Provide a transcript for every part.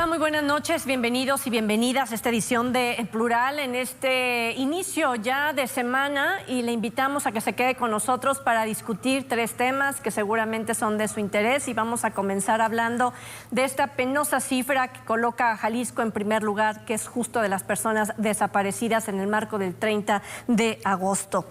Muy buenas noches, bienvenidos y bienvenidas a esta edición de El Plural en este inicio ya de semana, y le invitamos a que se quede con nosotros para discutir tres temas que seguramente son de su interés, y vamos a comenzar hablando de esta penosa cifra que coloca a Jalisco en primer lugar, que es justo de las personas desaparecidas en el marco del 30 de agosto.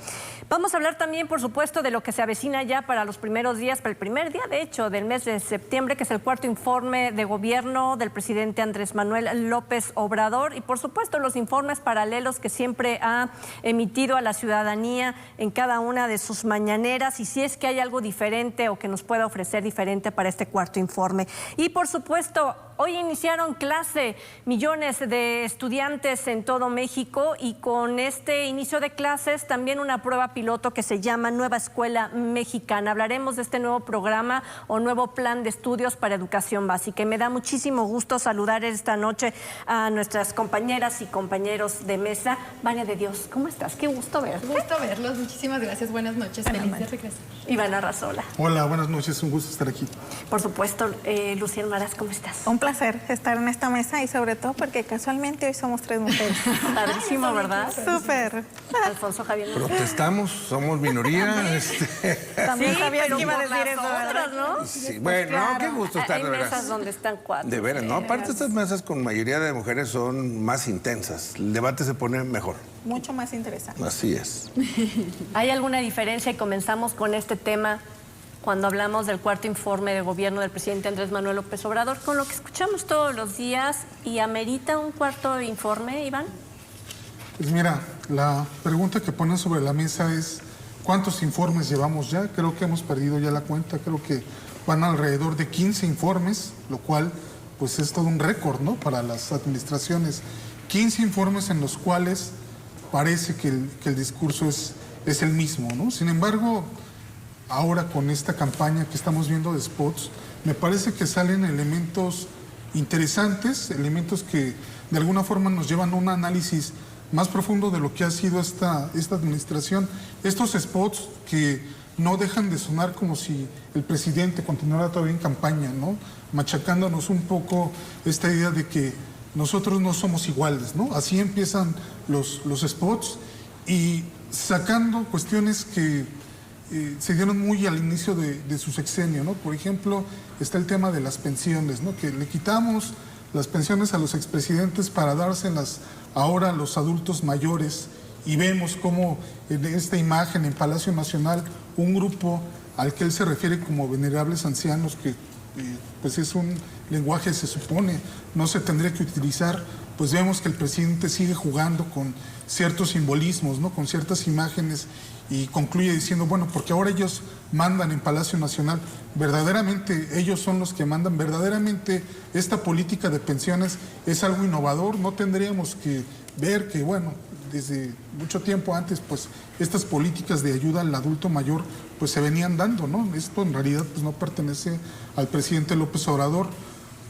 Vamos a hablar también, por supuesto, de lo que se avecina ya para los primeros días, para el primer día, de hecho, del mes de septiembre, que es el cuarto informe de gobierno del presidente Andrés Manuel López Obrador, y por supuesto los informes paralelos que siempre ha emitido a la ciudadanía en cada una de sus mañaneras, y si es que hay algo diferente o que nos pueda ofrecer diferente para este cuarto informe. Y por supuesto, hoy iniciaron clase millones de estudiantes en todo México, y con este inicio de clases también una prueba piloto que se llama Nueva Escuela Mexicana. Hablaremos de este nuevo programa o nuevo plan de estudios para educación básica, y me da muchísimo gusto saludar esta noche a nuestras compañeras y compañeros de mesa. Vania de Dios, ¿cómo estás? Qué gusto verte. Gusto verlos, muchísimas gracias, buenas noches, feliz de regreso. Iván Arrazola. Hola, buenas noches, un gusto estar aquí. Por supuesto, Lucía Maras, ¿cómo estás? Un placer estar en esta mesa, y sobre todo porque casualmente hoy somos tres mujeres. Padrísimo, ¿verdad? Súper. Alfonso Javier. Protestamos, somos minoría. También Sí, sabías pero que iba a por decir las eso, otras, ¿verdad? ¿no? Sí, bueno, claro. qué gusto estar, Hay de mesas veras. donde están cuatro. De veras, ¿no? Aparte, estas mesas con mayoría de mujeres son más intensas. El debate se pone mejor. Mucho más interesante. Así es. ¿Hay alguna diferencia? Y comenzamos con este tema cuando hablamos del cuarto informe de gobierno del presidente Andrés Manuel López Obrador, con lo que escuchamos todos los días, y amerita un cuarto informe, Iván. Pues mira, la pregunta que ponen sobre la mesa es ¿cuántos informes llevamos ya? Creo que hemos perdido ya la cuenta, creo que van alrededor de 15 informes, lo cual pues es todo un récord, ¿no?, para las administraciones. 15 informes en los cuales parece que el discurso es el mismo, ¿no? Sin embargo, ahora con esta campaña que estamos viendo de spots, me parece que salen elementos interesantes, elementos que de alguna forma nos llevan a un análisis más profundo de lo que ha sido esta administración. Estos spots que no dejan de sonar como si el presidente continuara todavía en campaña, ¿no?, machacándonos un poco esta idea de que nosotros no somos iguales, ¿no? Así empiezan los spots, y sacando cuestiones que se dieron muy al inicio de su sexenio, ¿no? Por ejemplo, está el tema de las pensiones, ¿no?, que le quitamos las pensiones a los expresidentes para dárselas ahora a los adultos mayores, y vemos cómo en esta imagen en Palacio Nacional un grupo al que él se refiere como venerables ancianos, que pues es un lenguaje, se supone, no se tendría que utilizar, pues vemos que el presidente sigue jugando con ciertos simbolismos, ¿no?, con ciertas imágenes, y concluye diciendo, bueno, porque ahora ellos mandan en Palacio Nacional, verdaderamente ellos son los que mandan, verdaderamente esta política de pensiones es algo innovador. No tendríamos que ver que, bueno, desde mucho tiempo antes, pues estas políticas de ayuda al adulto mayor pues se venían dando, ¿no? Esto en realidad pues no pertenece al presidente López Obrador.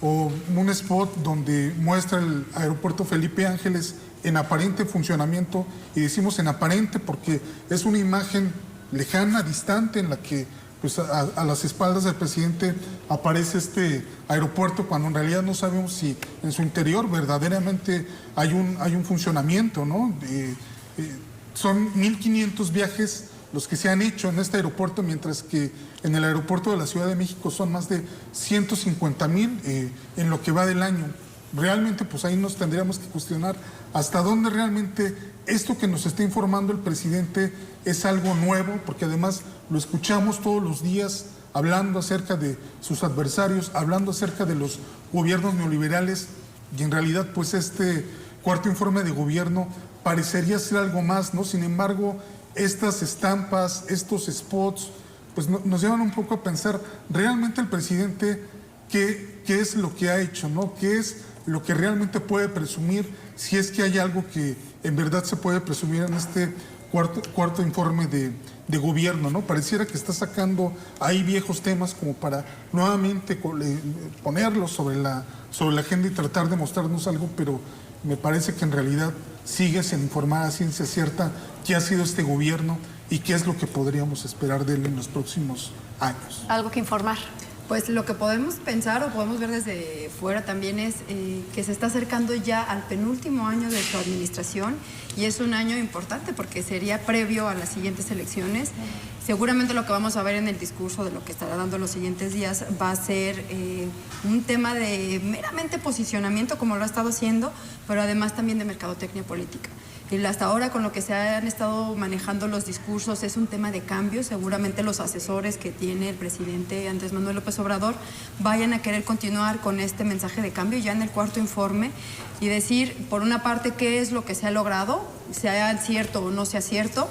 O un spot donde muestra el aeropuerto Felipe Ángeles en aparente funcionamiento, y decimos en aparente porque es una imagen lejana, distante, en la que pues a las espaldas del presidente aparece este aeropuerto, cuando en realidad no sabemos si en su interior verdaderamente hay un funcionamiento, ¿no? Son 1.500 viajes los que se han hecho en este aeropuerto, mientras que en el aeropuerto de la Ciudad de México son más de 150,000 en lo que va del año. Realmente, pues ahí nos tendríamos que cuestionar hasta dónde realmente esto que nos está informando el presidente es algo nuevo, porque además lo escuchamos todos los días hablando acerca de sus adversarios, hablando acerca de los gobiernos neoliberales, y en realidad pues este cuarto informe de gobierno parecería ser algo más, ¿no? Sin embargo, estas estampas, estos spots, pues nos llevan un poco a pensar realmente el presidente qué es lo que ha hecho, ¿no? ¿Qué es lo que realmente puede presumir, si es que hay algo que en verdad se puede presumir en este cuarto informe de gobierno, ¿no? Pareciera que está sacando ahí viejos temas como para nuevamente ponerlos sobre la agenda y tratar de mostrarnos algo, pero me parece que en realidad sigue sin informar a ciencia cierta qué ha sido este gobierno y qué es lo que podríamos esperar de él en los próximos años. ¿Algo que informar? Pues lo que podemos pensar o podemos ver desde fuera también es que se está acercando ya al penúltimo año de su administración y es un año importante porque sería previo a las siguientes elecciones. Seguramente lo que vamos a ver en el discurso de lo que estará dando los siguientes días va a ser un tema de meramente posicionamiento como lo ha estado haciendo, pero además también de mercadotecnia política. Y hasta ahora con lo que se han estado manejando los discursos es un tema de cambio. Seguramente los asesores que tiene el presidente Andrés Manuel López Obrador vayan a querer continuar con este mensaje de cambio ya en el cuarto informe y decir, por una parte, qué es lo que se ha logrado, sea cierto o no sea cierto.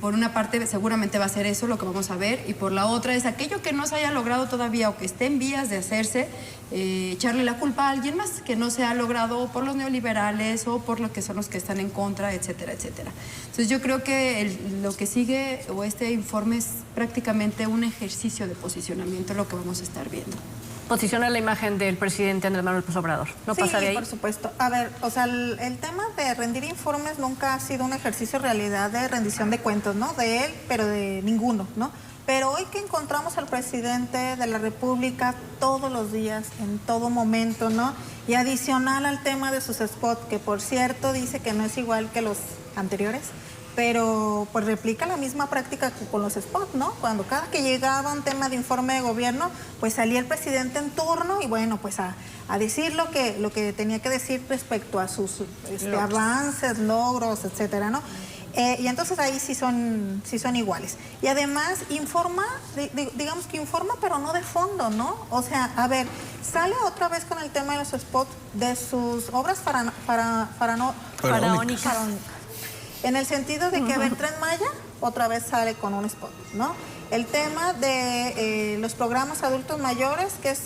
Por una parte seguramente va a ser eso lo que vamos a ver y por la otra es aquello que no se haya logrado todavía o que esté en vías de hacerse, echarle la culpa a alguien más que no se ha logrado por los neoliberales o por lo que son los que están en contra, etcétera, etcétera. Entonces yo creo que lo que sigue o este informe es prácticamente un ejercicio de posicionamiento lo que vamos a estar viendo. Posiciona la imagen del presidente Andrés Manuel López Obrador. ¿No Sí, pasa de ahí? por supuesto. A ver, o sea, el tema de rendir informes nunca ha sido un ejercicio en realidad de rendición de cuentas, ¿no? De él, pero de ninguno, ¿no? Pero hoy que encontramos al presidente de la República todos los días, en todo momento, ¿no? Y adicional al tema de sus spots, que por cierto dice que no es igual que los anteriores, pero pues replica la misma práctica con los spots, ¿no? Cuando cada que llegaba un tema de informe de gobierno, pues salía el presidente en turno y bueno, pues a decir lo que tenía que decir respecto a sus avances, logros, etcétera, ¿no? Y entonces ahí sí son iguales. Y además informa, digamos que informa, pero no de fondo, ¿no? O sea, a ver, sale otra vez con el tema de los spots de sus obras faraónicas. En el sentido de que, a ver, Tren Maya otra vez sale con un spot, ¿no? El tema de los programas adultos mayores, que es,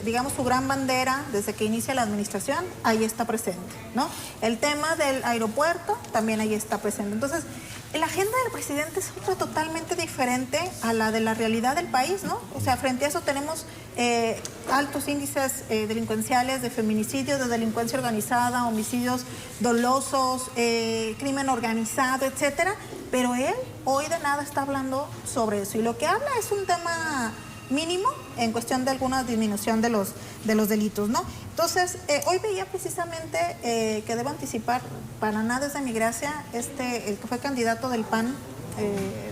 digamos, su gran bandera desde que inicia la administración, ahí está presente, ¿no? El tema del aeropuerto también ahí está presente. Entonces, la agenda del presidente es otra totalmente diferente a la de la realidad del país, ¿no? O sea, frente a eso tenemos altos índices delincuenciales, de feminicidios, de delincuencia organizada, homicidios dolosos, crimen organizado, etcétera. Pero él hoy de nada está hablando sobre eso. Y lo que habla es un tema mínimo en cuestión de alguna disminución de los delitos, ¿no? Entonces, hoy veía precisamente que debo anticipar, para nada es de mi gracia, el que fue candidato del PAN,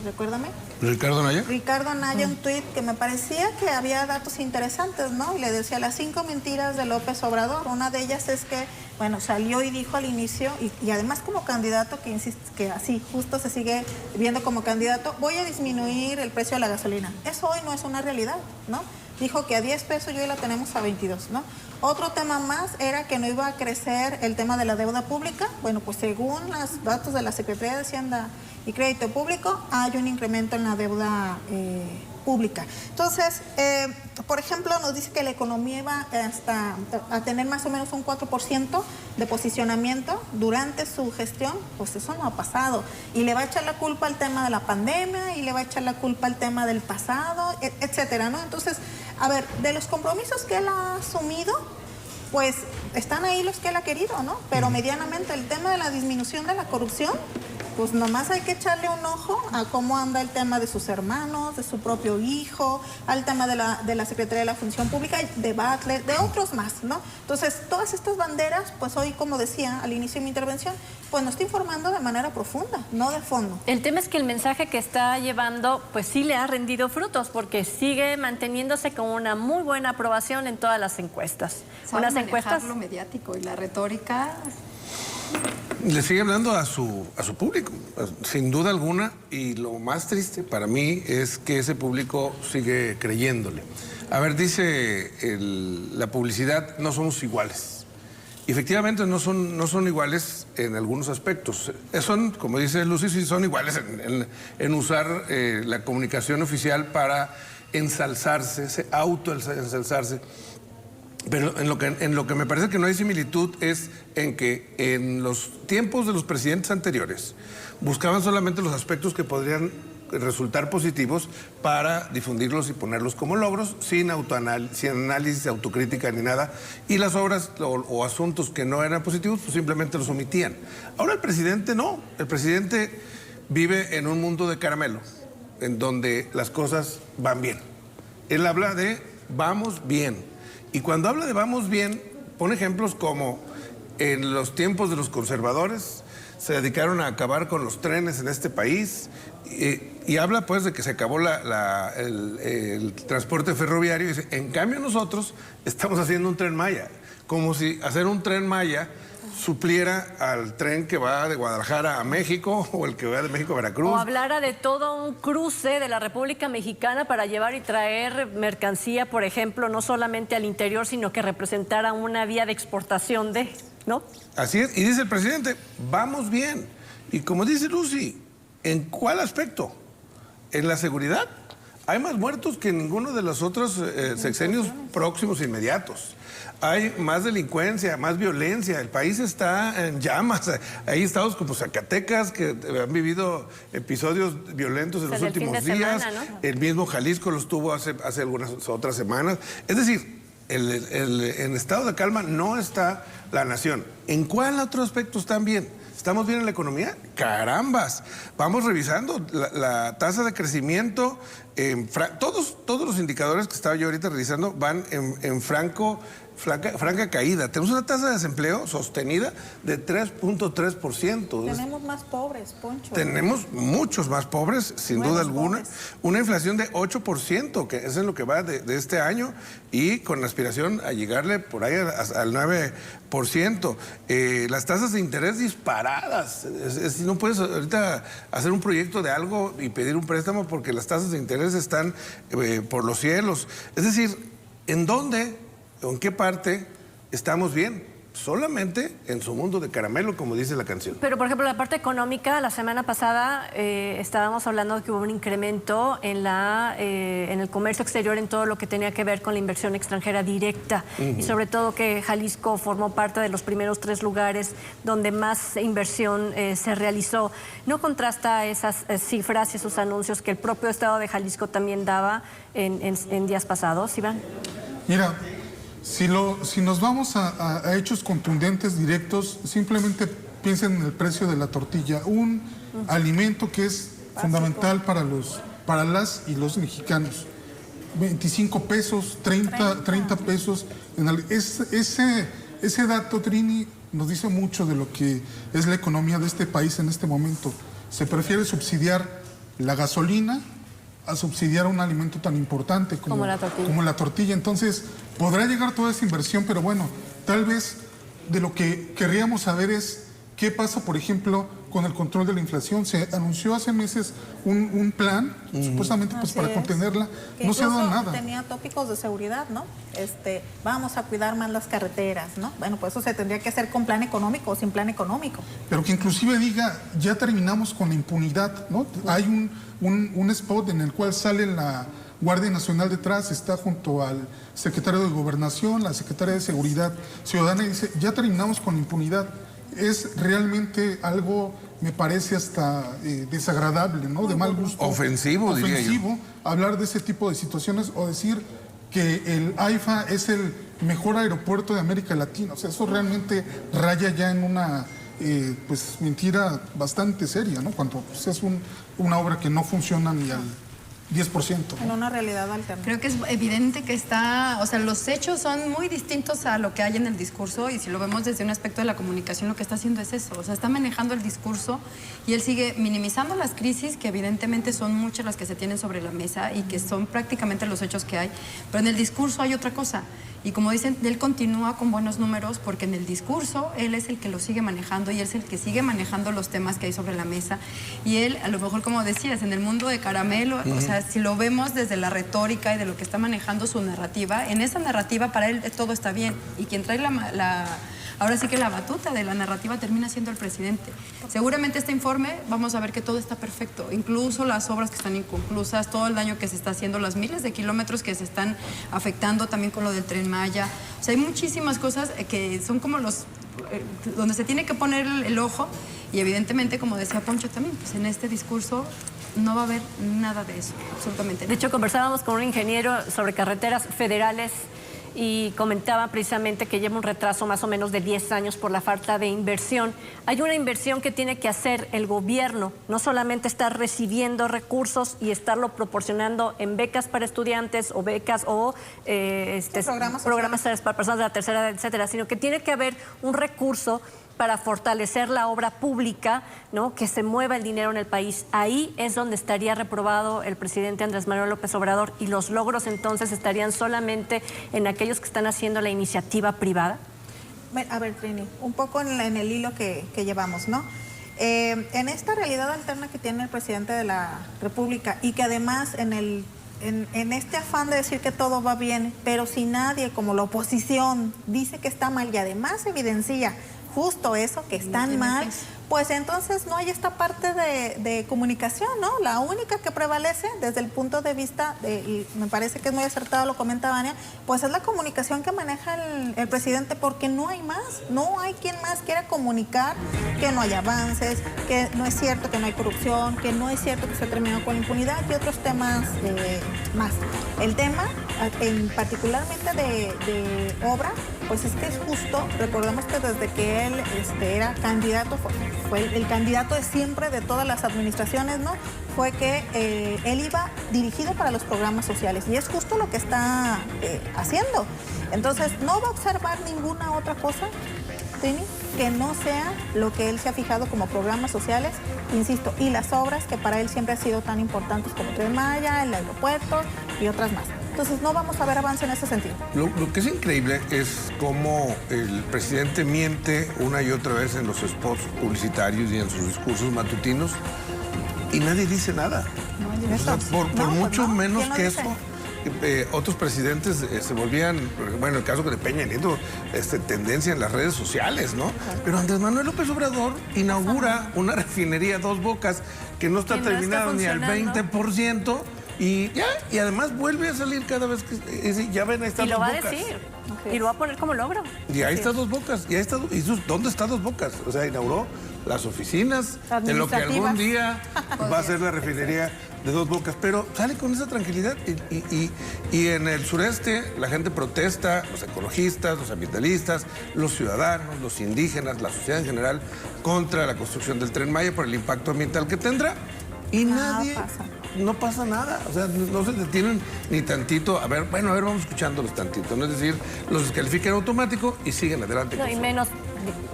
recuérdame. ¿Ricardo Anaya? Ricardo Anaya, un tuit que me parecía que había datos interesantes, ¿no? Y le decía las 5 mentiras de López Obrador. Una de ellas es que, bueno, salió y dijo al inicio, y además como candidato, que insiste, que así justo se sigue viendo como candidato, voy a disminuir el precio de la gasolina. Eso hoy no es una realidad, ¿no? Dijo que a 10 pesos y hoy la tenemos a 22, ¿no? Otro tema más era que no iba a crecer el tema de la deuda pública. Bueno, pues según los datos de la Secretaría de Hacienda y Crédito Público, hay un incremento en la deuda pública. Entonces, por ejemplo, nos dice que la economía iba a tener más o menos un 4% de posicionamiento durante su gestión. Pues eso no ha pasado. Y le va a echar la culpa al tema de la pandemia y le va a echar la culpa al tema del pasado, etcétera, ¿no? Entonces, a ver, de los compromisos que él ha asumido, pues están ahí los que él ha querido, ¿no? Pero medianamente el tema de la disminución de la corrupción, pues nomás hay que echarle un ojo a cómo anda el tema de sus hermanos, de su propio hijo, al tema de la Secretaría de la Función Pública, de Butler, de otros más, ¿no? Entonces, todas estas banderas, pues hoy, como decía al inicio de mi intervención, pues nos está informando de manera profunda, no de fondo. El tema es que el mensaje que está llevando, pues sí le ha rendido frutos, porque sigue manteniéndose con una muy buena aprobación en todas las encuestas. Unas encuestas, lo mediático y la retórica. Le sigue hablando a su público, sin duda alguna, y lo más triste para mí es que ese público sigue creyéndole. A ver, dice la publicidad, no somos iguales. Y efectivamente no son iguales en algunos aspectos. Son, como dice Lucy, sí son iguales en usar la comunicación oficial para ensalzarse, autoensalzarse. Pero en lo que me parece que no hay similitud es en que en los tiempos de los presidentes anteriores buscaban solamente los aspectos que podrían resultar positivos para difundirlos y ponerlos como logros, sin análisis, autocrítica ni nada. Y las obras o asuntos que no eran positivos, pues simplemente los omitían. Ahora el presidente no. El presidente vive en un mundo de caramelo, en donde las cosas van bien. Él habla de vamos bien. Y cuando habla de vamos bien, pone ejemplos como en los tiempos de los conservadores se dedicaron a acabar con los trenes en este país y habla pues de que se acabó el transporte ferroviario. Y dice, en cambio nosotros estamos haciendo un Tren Maya, como si hacer un Tren Maya supliera al tren que va de Guadalajara a México o el que va de México a Veracruz. O hablara de todo un cruce de la República Mexicana para llevar y traer mercancía, por ejemplo, no solamente al interior, sino que representara una vía de exportación de, ¿no? Así es, y dice el presidente, vamos bien. Y como dice Lucy, ¿en cuál aspecto? ¿En la seguridad? Hay más muertos que en ninguno de los otros sexenios próximos inmediatos. Hay más delincuencia, más violencia. El país está en llamas. Hay estados como Zacatecas que han vivido episodios violentos en los últimos días. Semana, ¿no? El mismo Jalisco los tuvo hace algunas otras semanas. Es decir, en estado de calma no está la nación. ¿En cuál otro aspecto están bien? ¿Estamos bien en la economía? ¡Carambas! Vamos revisando la tasa de crecimiento. Todos los indicadores que estaba yo ahorita revisando van en franca caída. Tenemos una tasa de desempleo sostenida de 3.3%. Tenemos más pobres, Poncho. Tenemos muchos más pobres, sin duda alguna. Pobres. Una inflación de 8%, que es en lo que va de este año, y con la aspiración a llegarle por ahí al 9%. Las tasas de interés disparadas. No puedes ahorita hacer un proyecto de algo y pedir un préstamo porque las tasas de interés están por los cielos. Es decir, ¿en dónde? ¿En qué parte estamos bien? Solamente en su mundo de caramelo, como dice la canción. Pero, por ejemplo, la parte económica, la semana pasada estábamos hablando de que hubo un incremento en el comercio exterior en todo lo que tenía que ver con la inversión extranjera directa. Y sobre todo que Jalisco formó parte de los primeros 3 lugares donde más inversión se realizó. ¿No contrasta esas cifras y esos anuncios que el propio estado de Jalisco también daba en días pasados, Iván? Mira, si nos vamos a hechos contundentes, directos, simplemente piensen en el precio de la tortilla, un alimento que es fundamental para las y los mexicanos. 25 pesos, 30 pesos. Ese dato, Trini, nos dice mucho de lo que es la economía de este país en este momento. Se prefiere subsidiar la gasolina a subsidiar un alimento tan importante como la tortilla. Entonces, podrá llegar toda esa inversión, pero bueno, tal vez de lo que querríamos saber es qué pasa, por ejemplo, con el control de la inflación. Se anunció hace meses un plan, supuestamente pues para contenerla. Que no se ha dado nada. Tenía tópicos de seguridad, ¿no? Vamos a cuidar más las carreteras, ¿no? Bueno, pues eso se tendría que hacer con plan económico o sin plan económico. Pero que inclusive diga, ya terminamos con la impunidad, ¿no? Hay un spot en el cual sale la Guardia Nacional detrás, está junto al secretario de Gobernación, la secretaria de Seguridad Ciudadana, y dice, ya terminamos con la impunidad. Es realmente algo, me parece hasta desagradable, ¿no? De mal gusto. Ofensivo, diría yo. Hablar de ese tipo de situaciones o decir que el AIFA es el mejor aeropuerto de América Latina. O sea, eso realmente raya ya en una pues mentira bastante seria, ¿no? Cuando pues, es una obra que no funciona ni al 10%. ¿no? En una realidad alternativa. Creo que es evidente que los hechos son muy distintos a lo que hay en el discurso, y si lo vemos desde un aspecto de la comunicación, lo que está haciendo es eso, o sea, está manejando el discurso y él sigue minimizando las crisis, que evidentemente son muchas las que se tienen sobre la mesa y que son prácticamente los hechos que hay, pero en el discurso hay otra cosa. Y como dicen, él continúa con buenos números porque en el discurso él es el que lo sigue manejando y él es el que sigue manejando los temas que hay sobre la mesa. Y él, a lo mejor, como decías, en el mundo de caramelo, o sea, si lo vemos desde la retórica y de lo que está manejando su narrativa, en esa narrativa para él todo está bien. Y quien trae ahora sí que la batuta de la narrativa termina siendo el presidente. Seguramente este informe vamos a ver que todo está perfecto, incluso las obras que están inconclusas, todo el daño que se está haciendo, las miles de kilómetros que se están afectando también con lo del Tren Maya. O sea, hay muchísimas cosas que son como donde se tiene que poner el ojo, y evidentemente, como decía Poncho también, pues en este discurso no va a haber nada de eso, absolutamente nada. De hecho, conversábamos con un ingeniero sobre carreteras federales y comentaba precisamente que lleva un retraso más o menos de 10 años por la falta de inversión. Hay una inversión que tiene que hacer el gobierno, no solamente estar recibiendo recursos y estarlo proporcionando en becas para estudiantes o becas o programas para personas de la tercera edad, etcétera, sino que tiene que haber un recurso para fortalecer la obra pública, ¿no? Que se mueva el dinero en el país. Ahí es donde estaría reprobado el presidente Andrés Manuel López Obrador, y los logros entonces estarían solamente en aquellos que están haciendo la iniciativa privada. A ver, Trini, un poco en el hilo que llevamos, ¿no? En esta realidad alterna que tiene el presidente de la República, y que además en este afán de decir que todo va bien, pero si nadie, como la oposición, dice que está mal y además evidencia justo eso, que están mal, pues entonces no hay esta parte de comunicación, ¿no? La única que prevalece desde el punto de vista, y me parece que es muy acertado, lo comenta Vania, pues es la comunicación que maneja el presidente, porque no hay más, no hay quien más quiera comunicar que no hay avances, que no es cierto que no hay corrupción, que no es cierto que se terminó con la impunidad y otros temas más. El tema, particularmente de obra, pues es que es justo, recordemos que desde que él era candidato, fue el candidato de siempre de todas las administraciones, ¿no? Fue que él iba dirigido para los programas sociales, y es justo lo que está haciendo. Entonces, no va a observar ninguna otra cosa, Trini, que no sea lo que él se ha fijado como programas sociales, insisto, y las obras que para él siempre han sido tan importantes como Tren Maya, el aeropuerto y otras más. Entonces no vamos a ver avance en ese sentido. Lo que es increíble es cómo el presidente miente una y otra vez en los spots publicitarios y en sus discursos matutinos y nadie dice nada. O sea, por mucho menos que eso, otros presidentes se volvían, bueno, el caso de Peña Nieto, tendencia en las redes sociales, ¿no? Pero Andrés Manuel López Obrador inaugura una refinería Dos Bocas que no está terminada ni al 20%. Y además vuelve a salir cada vez que ya ven, ahí está Dos Bocas. Y lo va a decir, y lo va a poner como logro. Y ahí está Dos Bocas, ¿dónde está Dos Bocas? O sea, inauguró las oficinas de lo que algún día va a ser la refinería de Dos Bocas, pero sale con esa tranquilidad y en el sureste la gente protesta, los ecologistas, los ambientalistas, los ciudadanos, los indígenas, la sociedad en general, contra la construcción del Tren Maya por el impacto ambiental que tendrá, y no pasa nada, o sea, no se detienen ni tantito. A ver, vamos escuchándolos tantito, ¿no? Es decir, los descalifican automático y siguen adelante. No, y menos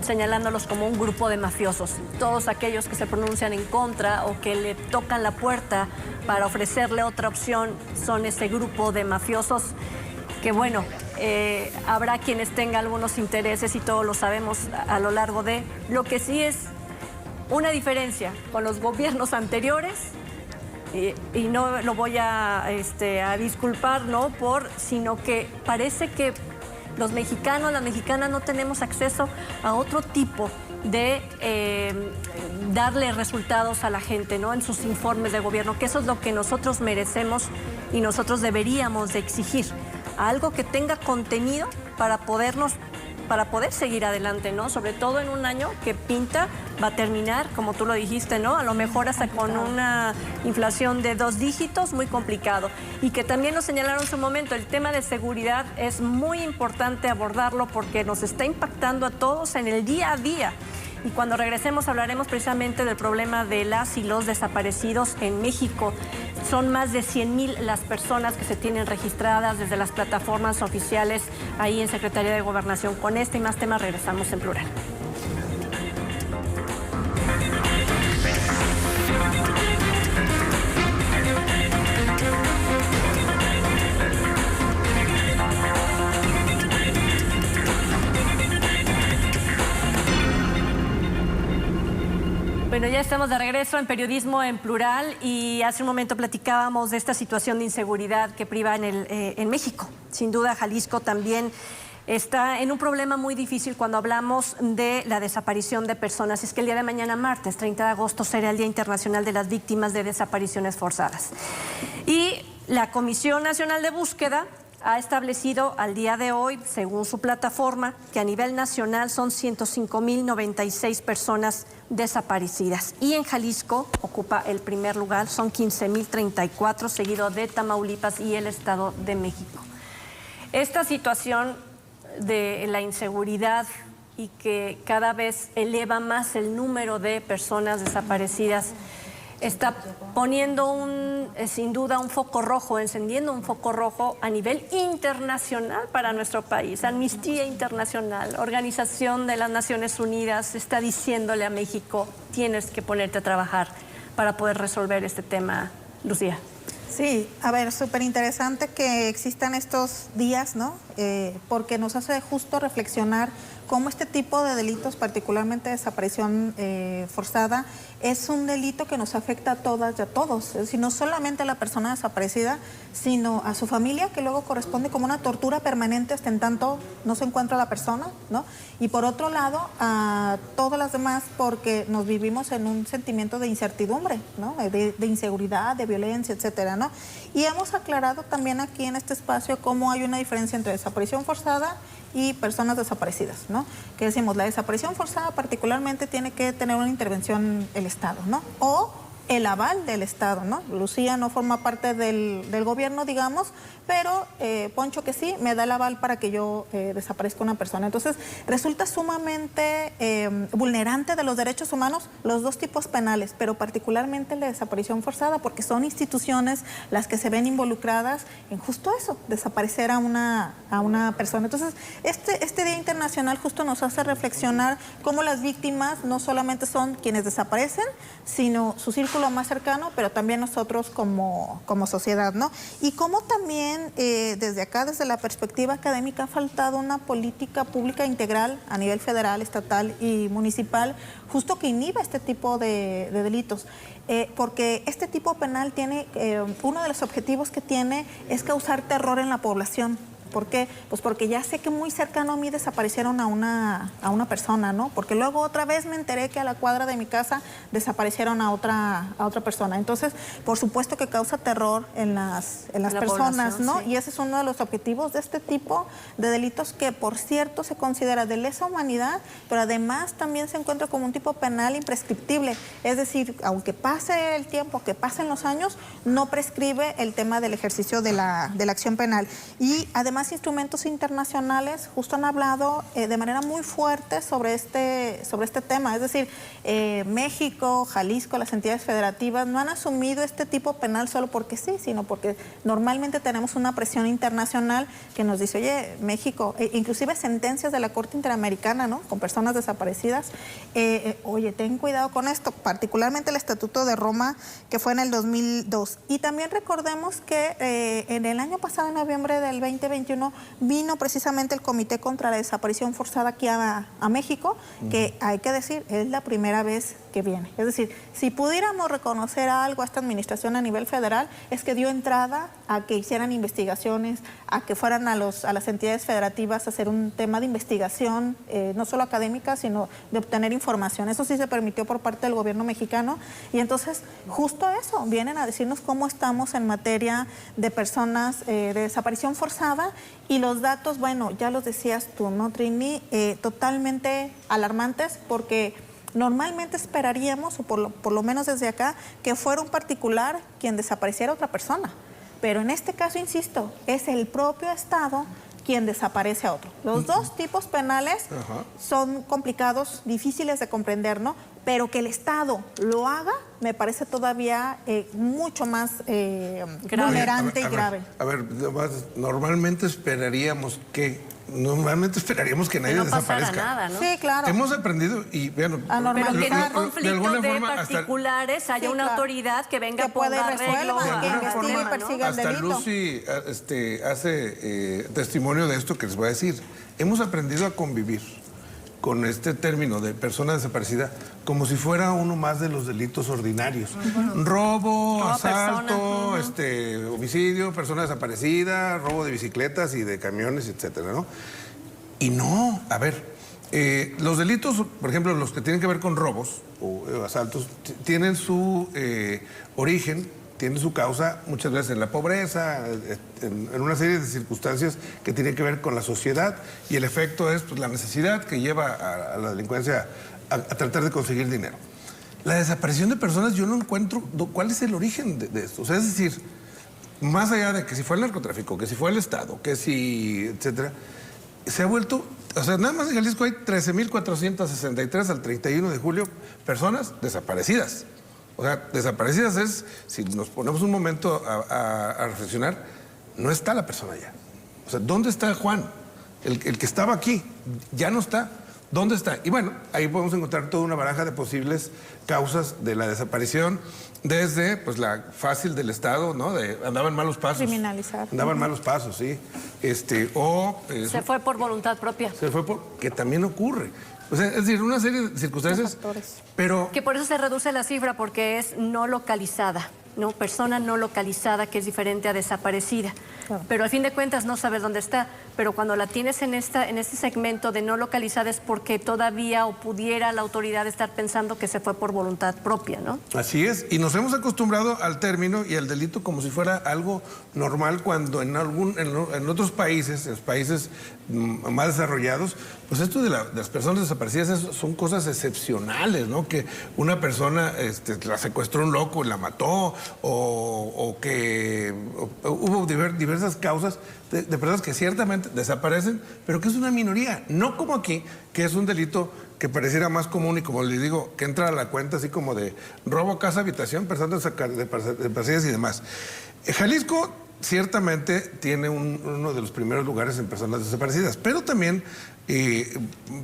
señalándolos como un grupo de mafiosos. Todos aquellos que se pronuncian en contra o que le tocan la puerta para ofrecerle otra opción son ese grupo de mafiosos que, bueno, habrá quienes tengan algunos intereses y todos lo sabemos a lo largo de... Lo que sí es una diferencia con los gobiernos anteriores, y no lo voy a disculpar, ¿no? Sino que parece que los mexicanos, las mexicanas no tenemos acceso a otro tipo de darle resultados a la gente, ¿no? En sus informes de gobierno, que eso es lo que nosotros merecemos y nosotros deberíamos de exigir, algo que tenga contenido para poder seguir adelante, ¿no? Sobre todo en un año que pinta, va a terminar, como tú lo dijiste, ¿no? A lo mejor hasta con una inflación de 2 dígitos, muy complicado. Y que también lo señalaron en su momento, el tema de seguridad es muy importante abordarlo porque nos está impactando a todos en el día a día. Y cuando regresemos hablaremos precisamente del problema de las y los desaparecidos en México. Son más de 100,000 las personas que se tienen registradas desde las plataformas oficiales ahí en Secretaría de Gobernación. Con este y más temas regresamos en Plural. Bueno, ya estamos de regreso en Periodismo en Plural y hace un momento platicábamos de esta situación de inseguridad que priva en México. Sin duda, Jalisco también está en un problema muy difícil cuando hablamos de la desaparición de personas. Es que el día de mañana, martes 30 de agosto, será el Día Internacional de las Víctimas de Desapariciones Forzadas. Y la Comisión Nacional de Búsqueda ha establecido al día de hoy, según su plataforma, que a nivel nacional son 105,096 personas desaparecidas. Y en Jalisco ocupa el primer lugar, son 15,034, seguido de Tamaulipas y el Estado de México. Esta situación de la inseguridad y que cada vez eleva más el número de personas desaparecidas está poniendo sin duda un foco rojo, encendiendo un foco rojo a nivel internacional para nuestro país. Amnistía Internacional, Organización de las Naciones Unidas, está diciéndole a México, tienes que ponerte a trabajar para poder resolver este tema, Lucía. Sí, a ver, súper interesante que existan estos días, ¿no? Porque nos hace justo reflexionar cómo este tipo de delitos, particularmente desaparición forzada, es un delito que nos afecta a todas y a todos. Es decir, no solamente a la persona desaparecida, sino a su familia, que luego corresponde como una tortura permanente hasta en tanto no se encuentra la persona, ¿no? Y por otro lado, a todas las demás, porque nos vivimos en un sentimiento de incertidumbre, ¿no? De inseguridad, de violencia, etcétera, ¿no? Y hemos aclarado también aquí en este espacio cómo hay una diferencia entre desaparición forzada y personas desaparecidas, ¿no? Que decimos, la desaparición forzada particularmente tiene que tener una intervención el Estado, ¿no? O el aval del Estado, ¿no? Lucía no forma parte del gobierno, digamos, pero Poncho que sí, me da el aval para que yo desaparezca una persona. Entonces, resulta sumamente vulnerante de los derechos humanos los dos tipos penales, pero particularmente la desaparición forzada, porque son instituciones las que se ven involucradas en justo eso, desaparecer a una persona. Entonces, este Día Internacional justo nos hace reflexionar cómo las víctimas no solamente son quienes desaparecen, sino su círculo más cercano, pero también nosotros como sociedad, ¿no? Y cómo también desde acá, desde la perspectiva académica, ha faltado una política pública integral a nivel federal, estatal y municipal, justo que inhiba este tipo de delitos. Porque este tipo penal tiene, uno de los objetivos que tiene es causar terror en la población. ¿Por qué? Pues porque ya sé que muy cercano a mí desaparecieron a una persona, ¿no? Porque luego otra vez me enteré que a la cuadra de mi casa desaparecieron a otra persona. Entonces, por supuesto que causa terror en las personas, ¿no? Sí. Y ese es uno de los objetivos de este tipo de delitos que, por cierto, se considera de lesa humanidad, pero además también se encuentra como un tipo penal imprescriptible. Es decir, aunque pase el tiempo, que pasen los años, no prescribe el tema del ejercicio de la acción penal. Y además, instrumentos internacionales justo han hablado de manera muy fuerte sobre este tema. Es decir, México, Jalisco, las entidades federativas no han asumido este tipo penal solo porque sí, sino porque normalmente tenemos una presión internacional que nos dice, oye, México, inclusive sentencias de la Corte Interamericana, ¿no? Con personas desaparecidas, oye, ten cuidado con esto, particularmente el Estatuto de Roma, que fue en el 2002. Y también recordemos que en el año pasado, en noviembre del 2021, vino precisamente el Comité contra la Desaparición Forzada aquí a México, que hay que decir, es la primera vez que viene. Es decir, si pudiéramos reconocer algo a esta administración a nivel federal, es que dio entrada a que hicieran investigaciones, a que fueran a las entidades federativas a hacer un tema de investigación, no solo académica, sino de obtener información. Eso sí se permitió por parte del gobierno mexicano. Y entonces, justo eso, vienen a decirnos cómo estamos en materia de personas de desaparición forzada. Y los datos, bueno, ya los decías tú, ¿no, Trini? Totalmente alarmantes, porque normalmente esperaríamos, o por lo menos desde acá, que fuera un particular quien desapareciera a otra persona. Pero en este caso, insisto, es el propio Estado quien desaparece a otro. Los dos tipos penales son complicados, difíciles de comprender, ¿no? Pero que el Estado lo haga, me parece todavía mucho más vulnerante y grave. A ver, normalmente esperaríamos que nadie no desaparezca. Nada, ¿no? Sí, claro. Hemos aprendido y bueno, pero que en un de conflicto alguna de forma particulares haya Sí, una claro. autoridad que venga Que pueda a y resuelva, de que alguna investigue y forma, persiga el hasta delito. Lucy hace testimonio de esto que les voy a decir. Hemos aprendido a convivir con este término de persona desaparecida como si fuera uno más de los delitos ordinarios. Robo, asalto, homicidio, persona desaparecida, robo de bicicletas y de camiones, etcétera, ¿no? Y no, a ver, los delitos, por ejemplo, los que tienen que ver con robos o asaltos, tienen su origen, tienen su causa muchas veces en la pobreza, en una serie de circunstancias que tienen que ver con la sociedad, y el efecto es pues, la necesidad que lleva a la delincuencia a tratar de conseguir dinero. La desaparición de personas, yo no encuentro cuál es el origen de esto. O sea, es decir, más allá de que si fue el narcotráfico, que si fue el Estado, que si, etcétera, se ha vuelto, o sea, nada más en Jalisco hay 13,463 al 31 de julio personas desaparecidas. O sea, desaparecidas es, si nos ponemos un momento a reflexionar, no está la persona ya. O sea, ¿dónde está Juan? El que estaba aquí, ya no está. ¿Dónde está? Y bueno, ahí podemos encontrar toda una baraja de posibles causas de la desaparición, desde pues la fácil del Estado, ¿no? Andaban malos pasos. Criminalizar. Andaban malos pasos, sí. Se fue por voluntad propia. Se fue por... que también ocurre. O sea, es decir, una serie de circunstancias, pero... Que por eso se reduce la cifra, porque es no localizada, ¿no? Persona no localizada, que es diferente a desaparecida. Claro. Pero al fin de cuentas no sabes dónde está. Pero cuando la tienes en este segmento de no localizada es porque todavía o pudiera la autoridad estar pensando que se fue por voluntad propia, ¿no? Así es. Y nos hemos acostumbrado al término y al delito como si fuera algo normal, cuando en otros países, en los países más desarrollados, pues esto de las personas desaparecidas son cosas excepcionales, ¿no? Que una persona la secuestró un loco y la mató, o que hubo diversas causas de personas que ciertamente desaparecen, pero que es una minoría, no como aquí, que es un delito que pareciera más común y, como les digo, que entra a la cuenta así como de robo, casa, habitación, personas desaparecidas y demás. Jalisco ciertamente tiene uno de los primeros lugares en personas desaparecidas, pero también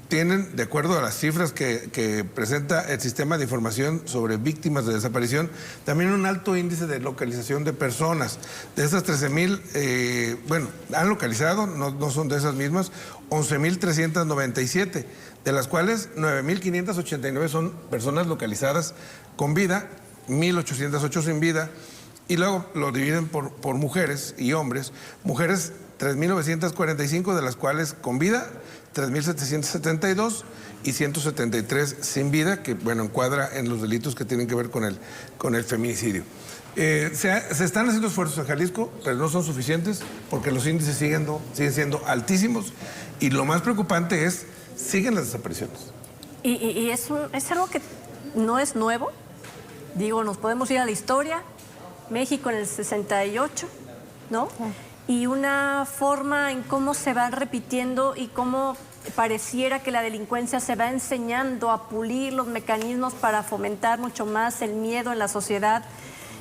tienen, de acuerdo a las cifras que presenta el Sistema de Información sobre Víctimas de Desaparición, también un alto índice de localización de personas. De esas 13,000, han localizado, no son de esas mismas, 11,397, de las cuales 9,589 son personas localizadas con vida, 1,808 sin vida, y luego lo dividen por mujeres y hombres. Mujeres 3,945, de las cuales con vida 3,772 y 173 sin vida, que bueno, encuadra en los delitos que tienen que ver con el feminicidio. Se están haciendo esfuerzos en Jalisco, pero no son suficientes porque los índices siguen siendo altísimos, y lo más preocupante es, siguen las desapariciones. Y es algo que no es nuevo. Digo, nos podemos ir a la historia. México en el 68, ¿no? Y una forma en cómo se van repitiendo y cómo pareciera que la delincuencia se va enseñando a pulir los mecanismos para fomentar mucho más el miedo en la sociedad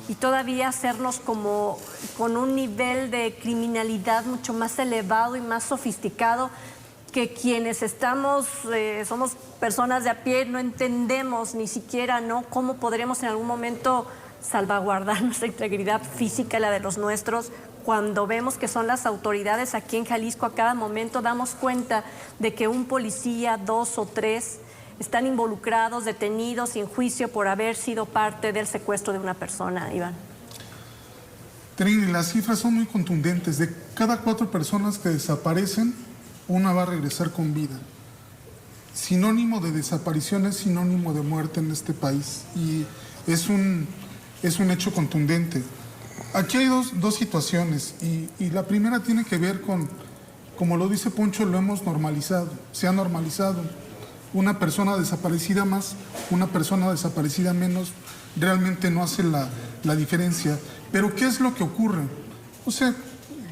y todavía hacernos como con un nivel de criminalidad mucho más elevado y más sofisticado, que quienes somos personas de a pie, no entendemos ni siquiera, ¿no?, cómo podremos en algún momento salvaguardar nuestra integridad física y la de los nuestros, cuando vemos que son las autoridades aquí en Jalisco. A cada momento damos cuenta de que un policía, 2 o 3, están involucrados, detenidos, sin juicio, por haber sido parte del secuestro de una persona. Iván. Trini, las cifras son muy contundentes. De cada 4 personas que desaparecen, una va a regresar con vida. Sinónimo de desaparición es sinónimo de muerte en este país, y es un hecho contundente. Aquí hay dos situaciones, y la primera tiene que ver con, como lo dice Poncho, lo hemos normalizado, se ha normalizado. Una persona desaparecida más, una persona desaparecida menos, realmente no hace la diferencia. Pero ¿qué es lo que ocurre? O sea,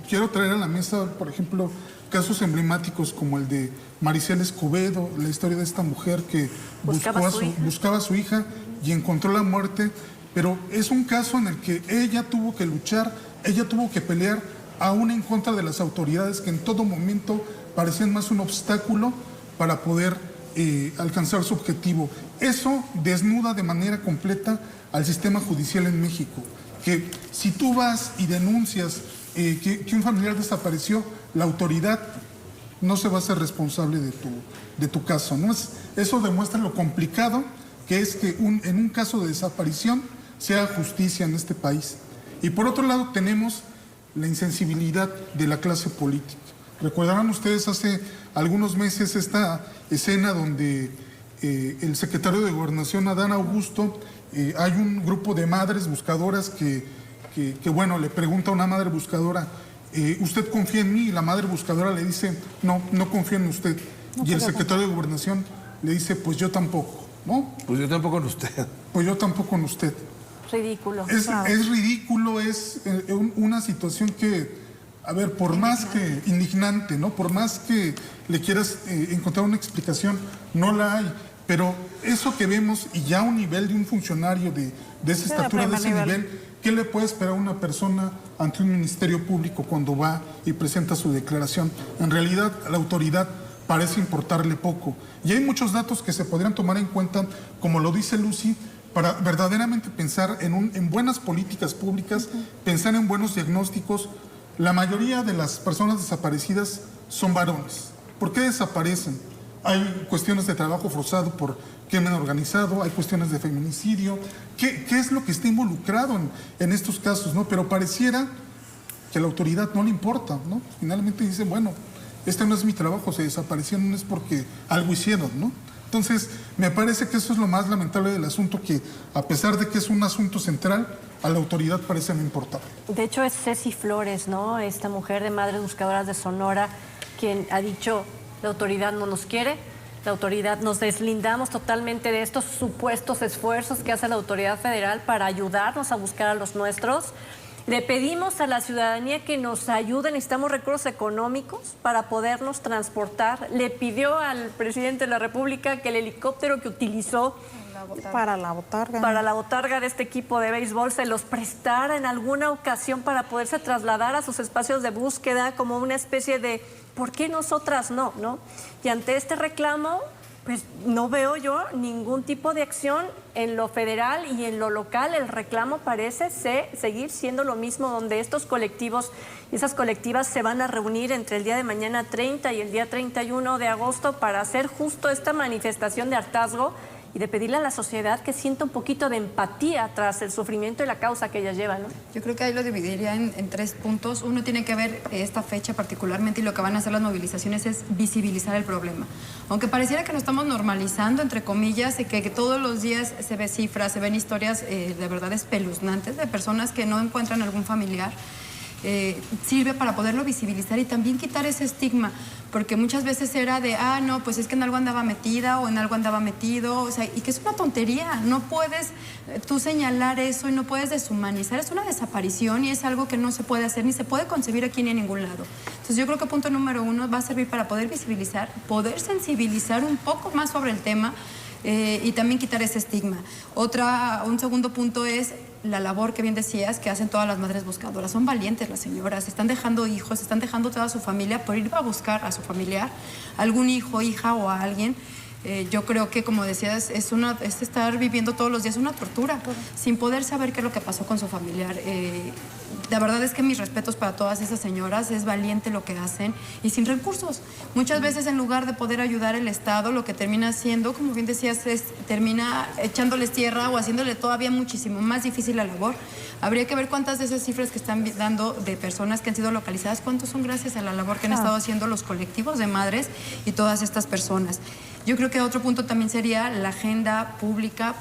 quiero traer a la mesa, por ejemplo, casos emblemáticos como el de Maricel Escobedo, la historia de esta mujer que buscaba a su hija y encontró la muerte. Pero es un caso en el que ella tuvo que luchar, ella tuvo que pelear aún en contra de las autoridades, que en todo momento parecían más un obstáculo para poder alcanzar su objetivo. Eso desnuda de manera completa al sistema judicial en México, que si tú vas y denuncias que un familiar desapareció, la autoridad no se va a hacer responsable de tu caso, ¿no? Eso demuestra lo complicado que es que en un caso de desaparición se haga justicia en este país. Y por otro lado tenemos la insensibilidad de la clase política. Recordarán ustedes hace algunos meses esta escena donde el secretario de Gobernación, Adán Augusto, hay un grupo de madres buscadoras que le pregunta a una madre buscadora, ¿usted confía en mí? Y la madre buscadora le dice, no confío en usted. Y el secretario de Gobernación le dice, pues yo tampoco, ¿no? Pues yo tampoco en usted. Pues yo tampoco en usted. ridículo. Es ridículo, es una situación que, a ver, por más que indignante, ¿no? Por más que le quieras encontrar una explicación, no la hay. Pero eso que vemos, y ya a un nivel de un funcionario de esa estatura, de ese nivel, ¿qué le puede esperar a una persona ante un ministerio público cuando va y presenta su declaración? En realidad, la autoridad parece importarle poco. Y hay muchos datos que se podrían tomar en cuenta, como lo dice Lucy, para verdaderamente pensar en buenas políticas públicas, pensar en buenos diagnósticos. La mayoría de las personas desaparecidas son varones. ¿Por qué desaparecen? Hay cuestiones de trabajo forzado por crimen organizado, hay cuestiones de feminicidio. ¿Qué es lo que está involucrado en estos casos, ¿no? Pero pareciera que a la autoridad no le importa, ¿no? Finalmente dicen, bueno, este no es mi trabajo, se desaparecieron, no es porque algo hicieron, ¿no? Entonces, me parece que eso es lo más lamentable del asunto, que a pesar de que es un asunto central, a la autoridad parece no importar. De hecho, es Ceci Flores, ¿no? Esta mujer de Madres Buscadoras de Sonora, quien ha dicho: la autoridad no nos quiere, la autoridad, nos deslindamos totalmente de estos supuestos esfuerzos que hace la autoridad federal para ayudarnos a buscar a los nuestros. Le pedimos a la ciudadanía que nos ayude, necesitamos recursos económicos para podernos transportar. Le pidió al presidente de la República que el helicóptero que utilizó para la botarga de este equipo de béisbol se los prestara en alguna ocasión para poderse trasladar a sus espacios de búsqueda, como una especie de ¿por qué nosotras no? Y ante este reclamo, pues no veo yo ningún tipo de acción en lo federal y en lo local. El reclamo parece seguir siendo lo mismo, donde estos colectivos y esas colectivas se van a reunir entre el día de mañana 30 y el día 31 de agosto para hacer justo esta manifestación de hartazgo y de pedirle a la sociedad que sienta un poquito de empatía tras el sufrimiento y la causa que ella lleva, ¿no? Yo creo que ahí lo dividiría en 3 puntos. Uno tiene que ver esta fecha particularmente, y lo que van a hacer las movilizaciones es visibilizar el problema. Aunque pareciera que lo estamos normalizando, entre comillas, y que todos los días se ve cifras, se ven historias de verdad espeluznantes de personas que no encuentran algún familiar. Sirve para poderlo visibilizar y también quitar ese estigma, porque muchas veces era de, no, pues es que en algo andaba metida o en algo andaba metido, o sea, y que es una tontería. No puedes tú señalar eso y no puedes deshumanizar. Es una desaparición y es algo que no se puede hacer ni se puede concebir aquí ni en ningún lado. Entonces yo creo que punto número 1 va a servir para poder visibilizar, poder sensibilizar un poco más sobre el tema, y también quitar ese estigma. Un segundo punto es la labor que bien decías que hacen todas las madres buscadoras. Son valientes las señoras, están dejando hijos, están dejando toda su familia por ir a buscar a su familiar, algún hijo, hija o a alguien. Yo creo que, como decías, es estar viviendo todos los días una tortura, sin poder saber qué es lo que pasó con su familiar. La verdad es que mis respetos para todas esas señoras, es valiente lo que hacen y sin recursos. Muchas veces, en lugar de poder ayudar el Estado, lo que termina haciendo, como bien decías, termina echándoles tierra o haciéndole todavía muchísimo más difícil la labor. Habría que ver cuántas de esas cifras que están dando de personas que han sido localizadas, cuántos son gracias a la labor que han estado haciendo los colectivos de madres y todas estas personas. Yo creo que otro punto también sería la agenda pública.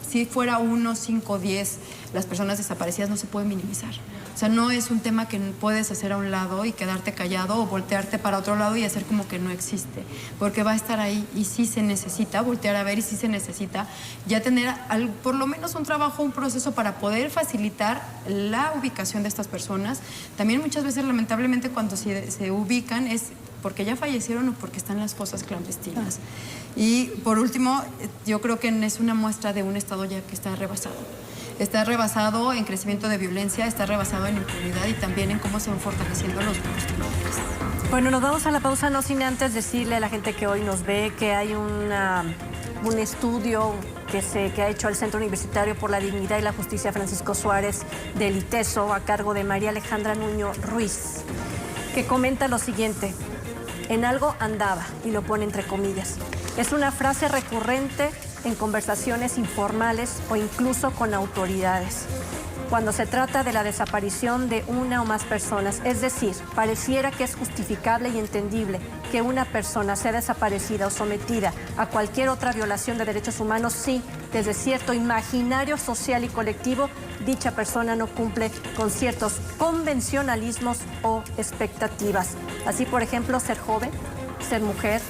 Si fuera 1, 5, 10, las personas desaparecidas no se pueden minimizar. O sea, no es un tema que puedes hacer a un lado y quedarte callado o voltearte para otro lado y hacer como que no existe, porque va a estar ahí y sí se necesita voltear a ver y sí se necesita ya tener por lo menos un trabajo, un proceso para poder facilitar la ubicación de estas personas. También muchas veces, lamentablemente, cuando se ubican es porque ya fallecieron o porque están las fosas clandestinas. Y por último, yo creo que es una muestra de un Estado ya que está rebasado. Está rebasado en crecimiento de violencia, está rebasado en impunidad y también en cómo se van fortaleciendo los grupos criminales. Bueno, nos vamos a la pausa, no sin antes decirle a la gente que hoy nos ve que hay un estudio que ha hecho el Centro Universitario por la Dignidad y la Justicia Francisco Suárez del ITESO, a cargo de María Alejandra Nuño Ruiz, que comenta lo siguiente: en algo andaba, y lo pone entre comillas. Es una frase recurrente en conversaciones informales o incluso con autoridades, cuando se trata de la desaparición de una o más personas. Es decir, pareciera que es justificable y entendible que una persona sea desaparecida o sometida a cualquier otra violación de derechos humanos si, desde cierto imaginario social y colectivo, dicha persona no cumple con ciertos convencionalismos o expectativas. Así, por ejemplo, ser joven, ser mujer,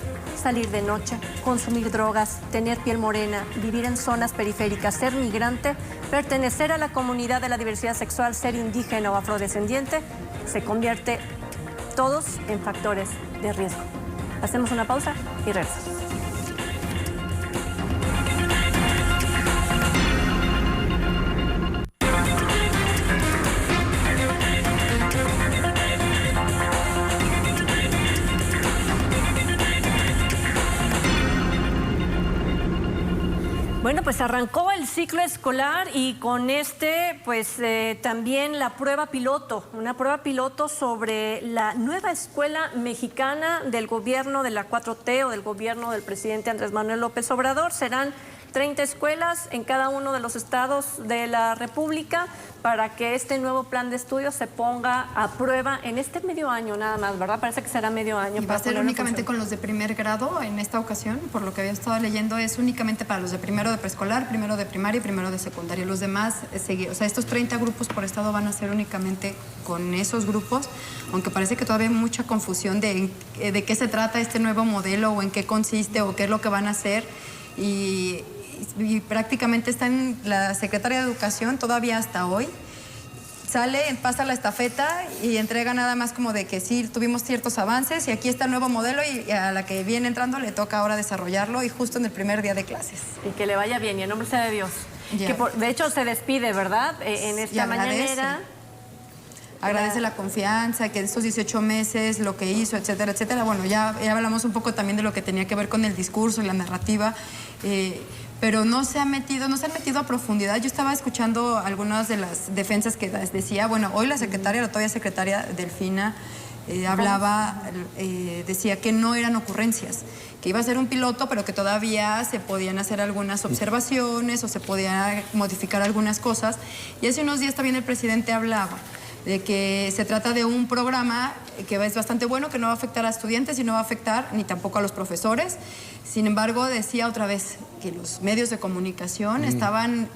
salir de noche, consumir drogas, tener piel morena, vivir en zonas periféricas, ser migrante, pertenecer a la comunidad de la diversidad sexual, ser indígena o afrodescendiente, se convierte todos en factores de riesgo. Hacemos una pausa y regresamos. Bueno, pues arrancó el ciclo escolar y con pues también la prueba piloto, una prueba piloto sobre la nueva escuela mexicana del gobierno de la 4T o del gobierno del presidente Andrés Manuel López Obrador. Serán 30 escuelas en cada uno de los estados de la República para que este nuevo plan de estudios se ponga a prueba en este medio año nada más, ¿verdad? Parece que será medio año. Y va a ser únicamente con los de primer grado en esta ocasión, por lo que había estado leyendo, es únicamente para los de primero de preescolar, primero de primaria y primero de secundaria. Los demás, o sea, estos 30 grupos por estado van a ser únicamente con esos grupos, aunque parece que todavía hay mucha confusión de qué se trata este nuevo modelo o en qué consiste o qué es lo que van a hacer. Y prácticamente está en la Secretaría de Educación todavía hasta hoy. Sale, pasa la estafeta y entrega nada más como de que sí, tuvimos ciertos avances y aquí está el nuevo modelo y a la que viene entrando le toca ahora desarrollarlo y justo en el primer día de clases. Y que le vaya bien y en nombre sea de Dios. Que de hecho se despide, ¿verdad? En esta mañanera. Agradece la confianza, que estos 18 meses, lo que hizo, etcétera, etcétera. Bueno, ya hablamos un poco también de lo que tenía que ver con el discurso y la narrativa, pero no se han metido a profundidad. Yo estaba escuchando algunas de las defensas que decía, bueno, hoy la todavía secretaria Delfina, decía que no eran ocurrencias, que iba a ser un piloto, pero que todavía se podían hacer algunas observaciones o se podían modificar algunas cosas. Y hace unos días también el presidente hablaba de que se trata de un programa que es bastante bueno, que no va a afectar a estudiantes y no va a afectar ni tampoco a los profesores. Sin embargo, decía otra vez que los medios de comunicación estaban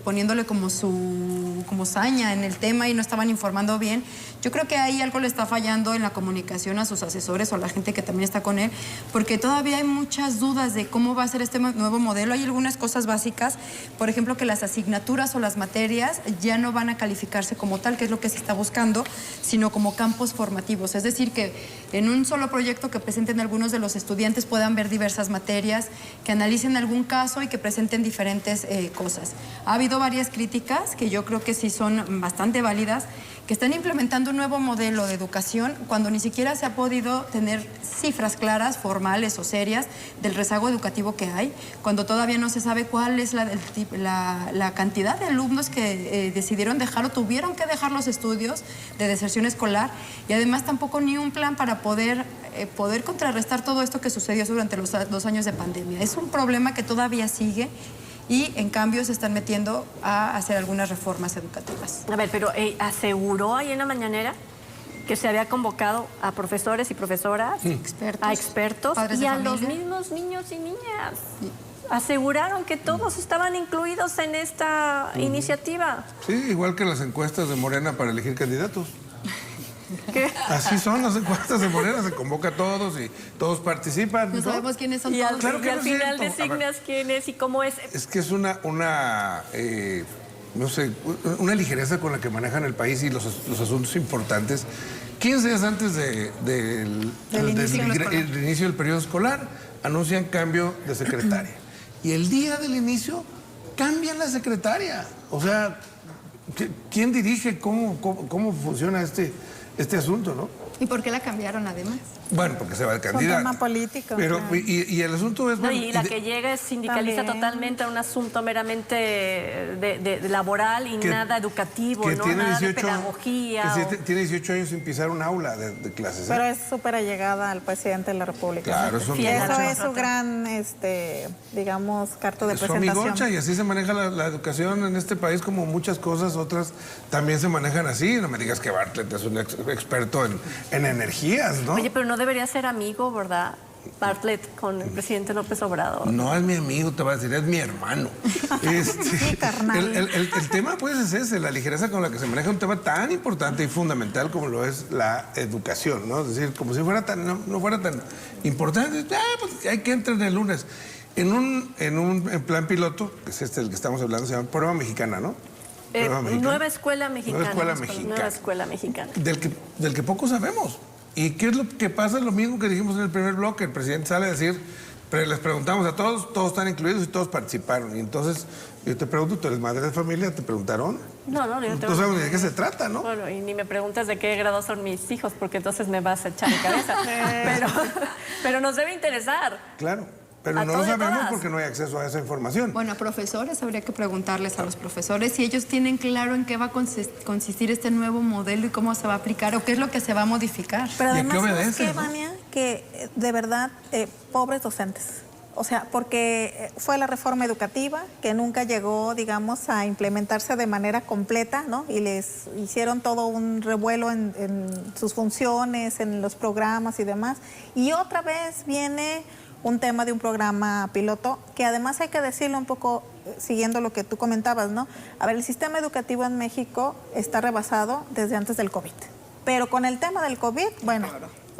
poniéndole como saña en el tema y no estaban informando bien. Yo creo que ahí algo le está fallando en la comunicación a sus asesores o a la gente que también está con él, porque todavía hay muchas dudas de cómo va a ser este nuevo modelo. Hay algunas cosas básicas, por ejemplo, que las asignaturas o las materias ya no van a calificarse como tal, que es lo que se está buscando, sino como campos formativos. Es decir, que en un solo proyecto que presenten algunos de los estudiantes puedan ver diversas materias, que analicen algún caso y que presenten diferentes cosas. Ha habido varias críticas que yo creo que sí son bastante válidas, que están implementando un nuevo modelo de educación cuando ni siquiera se ha podido tener cifras claras, formales o serias del rezago educativo que hay, cuando todavía no se sabe cuál es la cantidad de alumnos que decidieron dejar o tuvieron que dejar los estudios de deserción escolar, y además tampoco ni un plan para poder contrarrestar todo esto que sucedió durante los 2 años de pandemia. Es un problema que todavía sigue y en cambio se están metiendo a hacer algunas reformas educativas. A ver, pero aseguró ahí en la mañanera que se había convocado a profesores y profesoras, a expertos y a los mismos niños y niñas. Sí. Aseguraron que todos estaban incluidos en esta iniciativa. Sí, igual que las encuestas de Morena para elegir candidatos. ¿Qué? Así son las encuestas de Morena, se convoca a todos y todos participan. No sabemos quiénes son todos. Claro que y al final designas quién es y cómo es. Es que es una ligereza con la que manejan el país y los asuntos importantes. 15 días antes del inicio del periodo escolar anuncian cambio de secretaria. Y el día del inicio cambian la secretaria. O sea, ¿quién dirige? ¿Cómo funciona este asunto, no? ¿Y por qué la cambiaron además? Bueno, porque se va el candidato. Es un tema político. Pero, claro. y el asunto es... No, bueno, y la que llega es sindicalista también. totalmente a un asunto meramente de laboral y nada educativo, que ¿no? tiene Nada 18, de pedagogía. que tiene 18 años sin pisar un aula de clases. Pero es súper allegada al presidente de la República. Claro, ¿sí? Y eso es su gran, digamos, carta de presentación. Su amigocha, y así se maneja la educación en este país, como muchas cosas, otras también se manejan así. No me digas que Bartlett es un experto en energías, ¿no? Oye, pero no debería ser amigo, ¿verdad? Bartlett con el presidente López Obrador. No es mi amigo, te va a decir, es mi hermano. Sí, carnal. El tema pues es ese, la ligereza con la que se maneja un tema tan importante y fundamental como lo es la educación, ¿no? Es decir, como si fuera no fuera tan importante, pues hay que entrar el lunes. En un plan piloto, que es el que estamos hablando, se llama Prueba Mexicana, ¿no? Nueva Escuela Mexicana. Nueva Escuela Mexicana. Del que poco sabemos. ¿Y qué es lo que pasa? Lo mismo que dijimos en el primer bloque. El presidente sale a decir, les preguntamos a todos están incluidos y todos participaron. Y entonces, yo te pregunto, ¿tú eres madre de familia? ¿Te preguntaron? No, yo no sabes ni de qué se trata, ¿no? Bueno, y ni me preguntas de qué grado son mis hijos, porque entonces me vas a echar de cabeza. pero nos debe interesar. Claro. Pero no lo sabemos porque no hay acceso a esa información. Bueno, a profesores habría que preguntarles a los profesores si ellos tienen claro en qué va a consistir este nuevo modelo y cómo se va a aplicar o qué es lo que se va a modificar. Pero además, ¿y a qué obedece, ¿sabes qué, Vania? Que de verdad, pobres docentes. O sea, porque fue la reforma educativa que nunca llegó, digamos, a implementarse de manera completa, ¿no? Y les hicieron todo un revuelo en sus funciones, en los programas y demás. Y otra vez viene un tema de un programa piloto, que además hay que decirlo un poco, siguiendo lo que tú comentabas, ¿no? A ver, el sistema educativo en México está rebasado desde antes del COVID. Pero con el tema del COVID, bueno,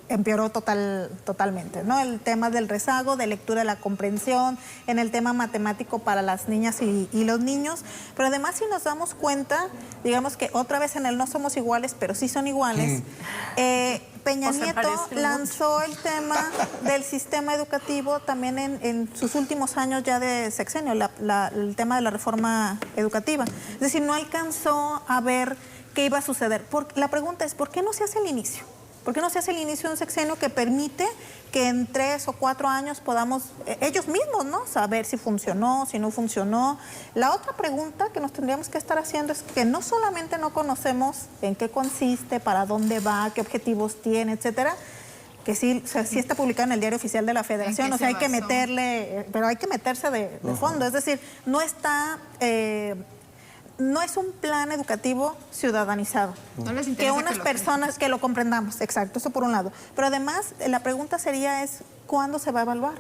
empeoró totalmente, ¿no? El tema del rezago, de lectura de la comprensión, en el tema matemático para las niñas y los niños. Pero además, si nos damos cuenta, digamos que otra vez en el no somos iguales, pero sí son iguales, Peña Nieto lanzó el tema del sistema educativo también en sus últimos años ya de sexenio, el tema de la reforma educativa. Es decir, no alcanzó a ver qué iba a suceder. La pregunta es, ¿por qué no se hace el inicio? ¿Por qué no se hace el inicio de un sexenio que permite que en 3 o 4 años podamos, ellos mismos, ¿no?, saber si funcionó, si no funcionó? La otra pregunta que nos tendríamos que estar haciendo es que no solamente no conocemos en qué consiste, para dónde va, qué objetivos tiene, etcétera, que sí, o sea, sí está publicado en el Diario Oficial de la Federación, o sea, hay que meterle, pero hay que meterse de fondo, es decir, no está... no es un plan educativo ciudadanizado. No les interesa que unas personas que lo comprendamos, exacto, eso por un lado. Pero además, la pregunta sería ¿cuándo se va a evaluar?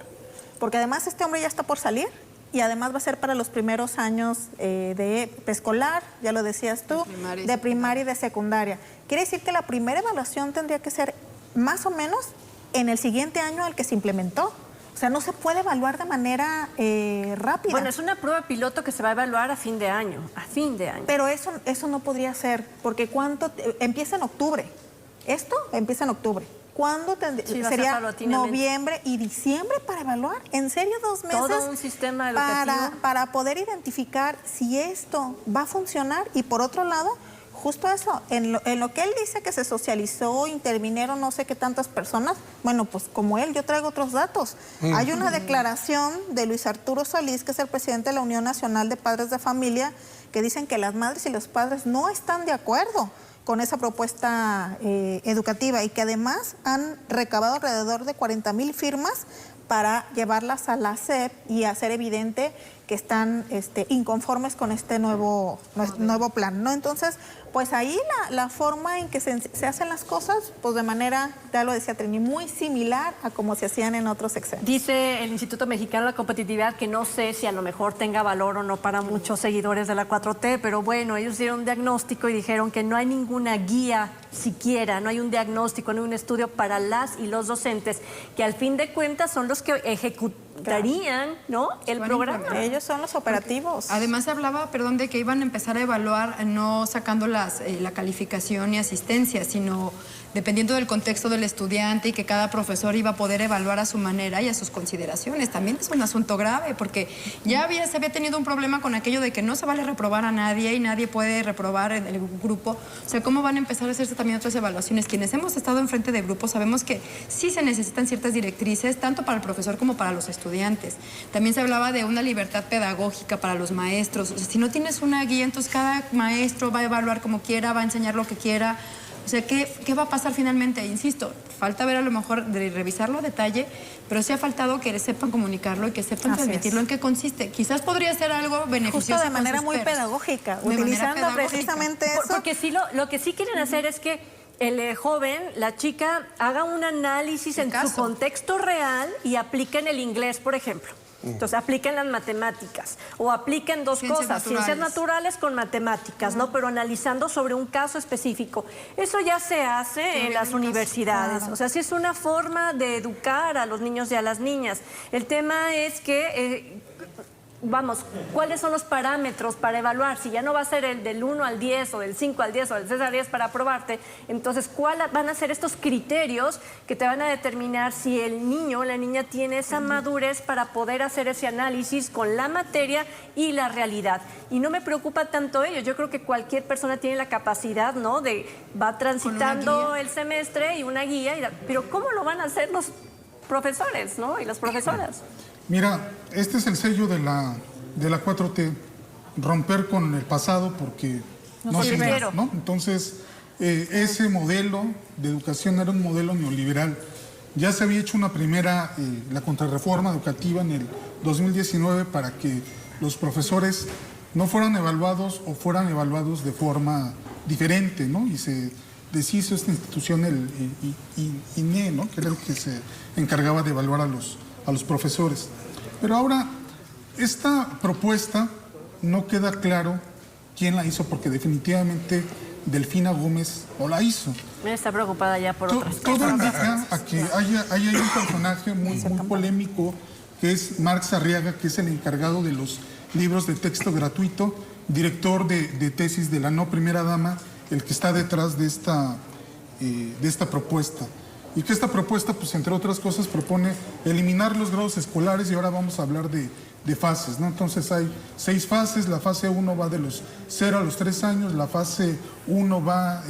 Porque además este hombre ya está por salir y además va a ser para los primeros años de preescolar, ya lo decías tú, de primaria y de secundaria. Quiere decir que la primera evaluación tendría que ser más o menos en el siguiente año al que se implementó. O sea, no se puede evaluar de manera rápida. Bueno, es una prueba piloto que se va a evaluar a fin de año, Pero eso no podría ser, porque empieza en octubre. Esto empieza en octubre. ¿Cuándo sería noviembre y diciembre para evaluar? ¿En serio 2 meses? Todo un sistema educativo. Para poder identificar si esto va a funcionar. Y por otro lado, justo eso, en lo que él dice que se socializó, intervinieron no sé qué tantas personas, bueno, pues como él, yo traigo otros datos. Hay una declaración de Luis Arturo Solís, que es el presidente de la Unión Nacional de Padres de Familia, que dicen que las madres y los padres no están de acuerdo con esa propuesta educativa y que además han recabado alrededor de 40,000 firmas para llevarlas a la SEP y hacer evidente que están inconformes con este nuevo plan, ¿no? Entonces, pues ahí la forma en que se hacen las cosas, pues de manera, ya lo decía Trini, muy similar a como se hacían en otros sexenios. Dice el Instituto Mexicano de la Competitividad que no sé si a lo mejor tenga valor o no para muchos seguidores de la 4T, pero bueno, ellos dieron un diagnóstico y dijeron que no hay ninguna guía siquiera, no hay un diagnóstico, no hay un estudio para las y los docentes, que al fin de cuentas son los que ejecutarían, ¿no?, el programa. Ellos son los operativos. Además se hablaba, de que iban a empezar a evaluar no sacando la calificación y asistencia, sino dependiendo del contexto del estudiante y que cada profesor iba a poder evaluar a su manera y a sus consideraciones. También es un asunto grave porque se había tenido un problema con aquello de que no se vale reprobar a nadie y nadie puede reprobar en el grupo. O sea, ¿cómo van a empezar a hacerse también otras evaluaciones? Quienes hemos estado enfrente de grupos sabemos que sí se necesitan ciertas directrices, tanto para el profesor como para los estudiantes. También se hablaba de una libertad pedagógica para los maestros. O sea, si no tienes una guía, entonces cada maestro va a evaluar como quiera, va a enseñar lo que quiera. O sea, ¿qué va a pasar finalmente? Insisto, falta ver a lo mejor de revisarlo a detalle, pero sí ha faltado que sepan comunicarlo y que sepan transmitirlo en qué consiste. Quizás podría ser algo beneficioso. Justo de manera muy pedagógica, utilizando precisamente eso. Porque sí, lo que sí quieren hacer es que el joven, la chica, haga un análisis en su contexto real y apliquen el inglés, por ejemplo. Entonces, apliquen las matemáticas o apliquen dos cosas, ciencias naturales con matemáticas, ¿no? Pero analizando sobre un caso específico. Eso ya se hace en las universidades. O sea, sí es una forma de educar a los niños y a las niñas. El tema es que... vamos, ¿cuáles son los parámetros para evaluar? Si ya no va a ser el del 1 al 10 o del 5 al 10 o del 6 al 10 para aprobarte, entonces, ¿cuáles van a ser estos criterios que te van a determinar si el niño o la niña tiene esa madurez para poder hacer ese análisis con la materia y la realidad? Y no me preocupa tanto ello, yo creo que cualquier persona tiene la capacidad, ¿no? Va transitando el semestre y una guía, pero ¿cómo lo van a hacer los profesores, ¿no? Y las profesoras. Mira, este es el sello de la 4T, romper con el pasado porque no sirve, ¿no? Entonces, ese modelo de educación era un modelo neoliberal. Ya se había hecho una primera, la contrarreforma educativa en el 2019 para que los profesores no fueran evaluados o fueran evaluados de forma diferente, ¿no? Y se deshizo esta institución, el INE, ¿no? Que era el que se encargaba de evaluar a los profesores. Pero ahora, esta propuesta no queda claro quién la hizo, porque definitivamente Delfina Gómez no la hizo. Me está preocupada ya por otras cosas. Todo indica a que hay un personaje muy polémico, que es Marx Arriaga, que es el encargado de los libros de texto gratuito, director de tesis de la no primera dama, el que está detrás de esta propuesta. Y que esta propuesta, pues entre otras cosas, propone eliminar los grados escolares, y ahora vamos a hablar de fases, ¿no? Entonces hay 6 fases, la fase 1 va de los 0 a los 3 años, la fase 1 va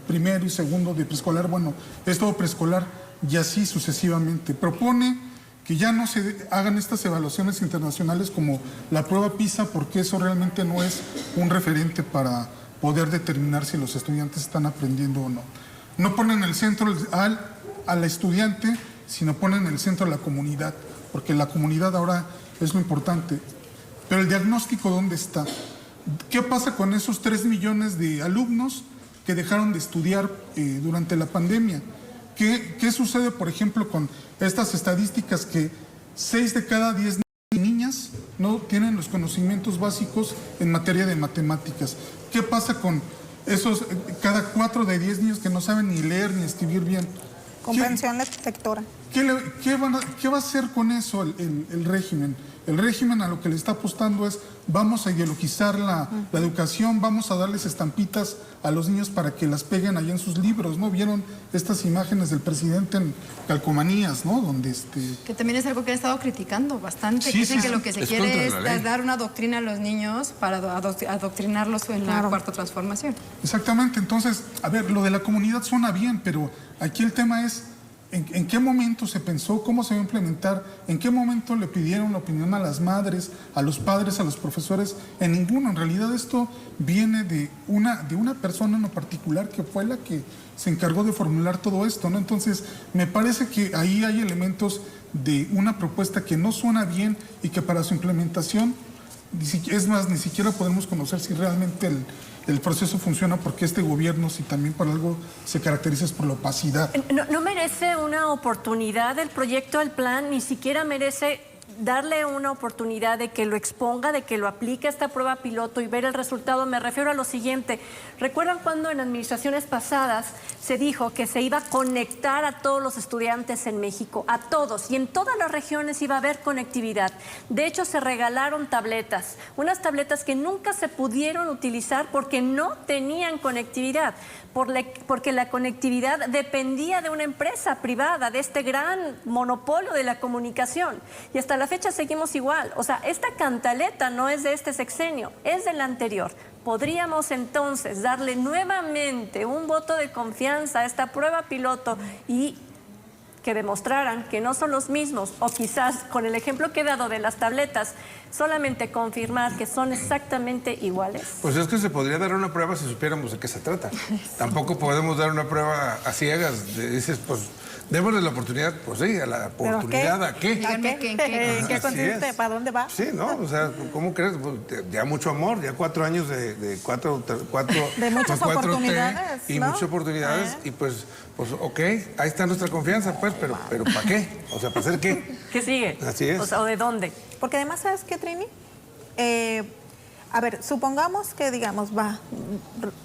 primero y segundo de preescolar, bueno, es todo preescolar, y así sucesivamente. Propone que ya no se hagan estas evaluaciones internacionales como la prueba PISA, porque eso realmente no es un referente para poder determinar si los estudiantes están aprendiendo o no. No ponen el centro al estudiante, sino ponen en el centro a la comunidad, porque la comunidad ahora es lo importante. Pero el diagnóstico, ¿dónde está? ¿Qué pasa con esos 3 millones de alumnos que dejaron de estudiar durante la pandemia? ¿Qué sucede, por ejemplo, con estas estadísticas que 6 de cada 10 niñas no tienen los conocimientos básicos en materia de matemáticas? ¿Qué pasa con esos cada 4 de 10 niños que no saben ni leer ni escribir bien? Comprensión lectora. ¿Qué va a hacer con eso el régimen? El régimen a lo que le está apostando es: vamos a ideologizar la educación, vamos a darles estampitas a los niños para que las peguen allá en sus libros, ¿no? ¿Vieron estas imágenes del presidente en calcomanías, ¿no? Donde Que también es algo que han estado criticando bastante. Sí, Dicen que lo que se quiere es dar una doctrina a los niños para adoctrinarlos en la cuarta transformación. Exactamente. Entonces, a ver, lo de la comunidad suena bien, pero aquí el tema es: ¿en qué momento se pensó? ¿Cómo se va a implementar? ¿En qué momento le pidieron la opinión a las madres, a los padres, a los profesores? En ninguno. En realidad esto viene de una persona en lo particular, que fue la que se encargó de formular todo esto, ¿no? Entonces, me parece que ahí hay elementos de una propuesta que no suena bien y que para su implementación, es más, ni siquiera podemos conocer si realmente el proceso funciona, porque este gobierno, si también por algo se caracteriza, es por la opacidad. No merece una oportunidad el proyecto, el plan, ni siquiera merece darle una oportunidad de que lo exponga, de que lo aplique a esta prueba piloto y ver el resultado. Me refiero a lo siguiente: ¿recuerdan cuando en administraciones pasadas se dijo que se iba a conectar a todos los estudiantes en México, a todos, y en todas las regiones iba a haber conectividad? De hecho, se regalaron tabletas, unas tabletas que nunca se pudieron utilizar porque no tenían conectividad, porque la conectividad dependía de una empresa privada, de este gran monopolio de la comunicación. Y hasta la fecha seguimos igual. O sea, esta cantaleta no es de este sexenio, es del anterior. Podríamos entonces darle nuevamente un voto de confianza a esta prueba piloto y que demostraran que no son los mismos, o quizás con el ejemplo que he dado de las tabletas, solamente confirmar que son exactamente iguales. Pues es que se podría dar una prueba si supiéramos de qué se trata. Tampoco podemos dar una prueba a ciegas. Dices, pues Démosle la oportunidad, pues sí, a la ¿Pero oportunidad qué? a qué. Díganme ¿En qué, ¿en qué? ¿En qué Así consiste? es. ¿Para dónde va? Sí, ¿no? O sea, ¿cómo crees? Pues, ya mucho amor, ya 4 años de muchas con 4T oportunidades, y ¿no? muchas oportunidades y pues ok, ahí está nuestra confianza, pues, pero ¿para qué? O sea, ¿para hacer qué? ¿Qué sigue? Así es. O sea, ¿o de dónde? Porque además, ¿sabes qué, Trini? A ver, supongamos que digamos,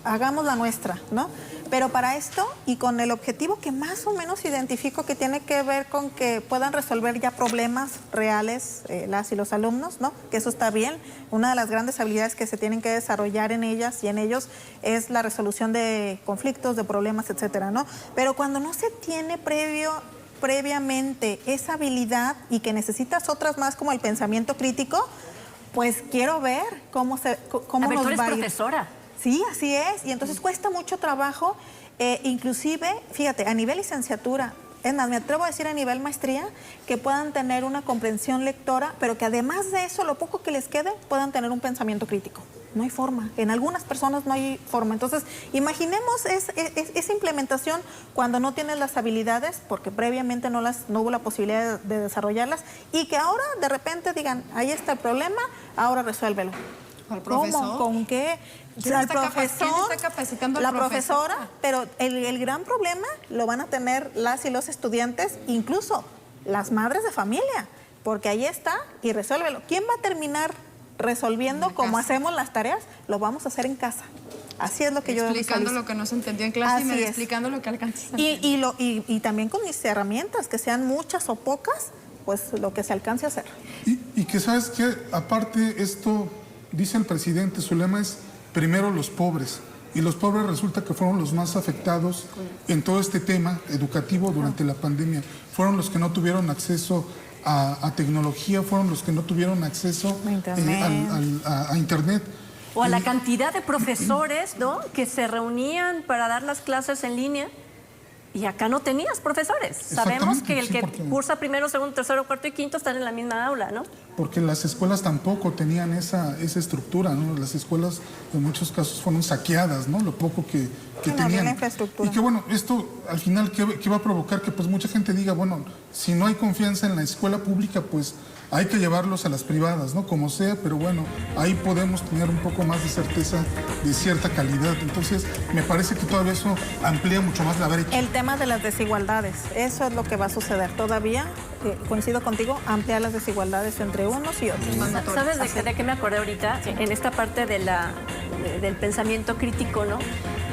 hagamos la nuestra, ¿no? Pero para esto y con el objetivo que más o menos identifico que tiene que ver con que puedan resolver ya problemas reales las y los alumnos, ¿no? Que eso está bien. Una de las grandes habilidades que se tienen que desarrollar en ellas y en ellos es la resolución de conflictos, de problemas, etcétera, ¿no? Pero cuando no se tiene previamente esa habilidad y que necesitas otras más como el pensamiento crítico, pues quiero ver cómo A ver, nos tú eres va a ir. profesora. Sí, así es. Y entonces cuesta mucho trabajo, inclusive, fíjate, a nivel licenciatura, es más, me atrevo a decir a nivel maestría, que puedan tener una comprensión lectora, pero que además de eso, lo poco que les quede, puedan tener un pensamiento crítico. No hay forma. En algunas personas no hay forma. Entonces, imaginemos esa implementación cuando no tienes las habilidades, porque previamente no hubo la posibilidad de desarrollarlas, y que ahora de repente digan, ahí está el problema, ahora resuélvelo. ¿Al profesor? ¿Cómo? ¿Con qué? ¿Quién Al está profesor, quién está capacitando al la profesor? profesora, pero el gran problema lo van a tener las y los estudiantes, incluso las madres de familia, porque ahí está y resuélvelo. ¿Quién va a terminar resolviendo como hacemos las tareas? Lo vamos a hacer en casa. Así es lo que yo explicando visualizo. lo que no se entendió en clase Así y es. explicando lo que alcanzas a entender. Y también con mis herramientas, que sean muchas o pocas, pues lo que se alcance a hacer. Y que sabes que aparte esto, dice el presidente, su lema es primero los pobres. Y los pobres resulta que fueron los más afectados en todo este tema educativo durante la pandemia. Fueron los que no tuvieron acceso a tecnología, fueron los que no tuvieron acceso A Internet. a Internet. O a la cantidad de profesores, ¿no? Que se reunían para dar las clases en línea. Y acá no tenías profesores. Sabemos que el sí, que porque- cursa primero, segundo, tercero, cuarto y quinto están en la misma aula, ¿no? Porque las escuelas tampoco tenían esa estructura, ¿no? Las escuelas en muchos casos fueron saqueadas, ¿no? Lo poco que No había tenían. la infraestructura. Y que bueno, esto al final, ¿qué va a provocar? Que pues mucha gente diga, bueno, si no hay confianza en la escuela pública, pues hay que llevarlos a las privadas, ¿no? Como sea, pero bueno, ahí podemos tener un poco más de certeza de cierta calidad. Entonces, me parece que todavía eso amplía mucho más la brecha. El tema de las desigualdades, eso es lo que va a suceder todavía. Coincido contigo, ampliar las desigualdades entre unos y otros. ¿Sabes de qué me acordé ahorita? En esta parte del pensamiento crítico, ¿no?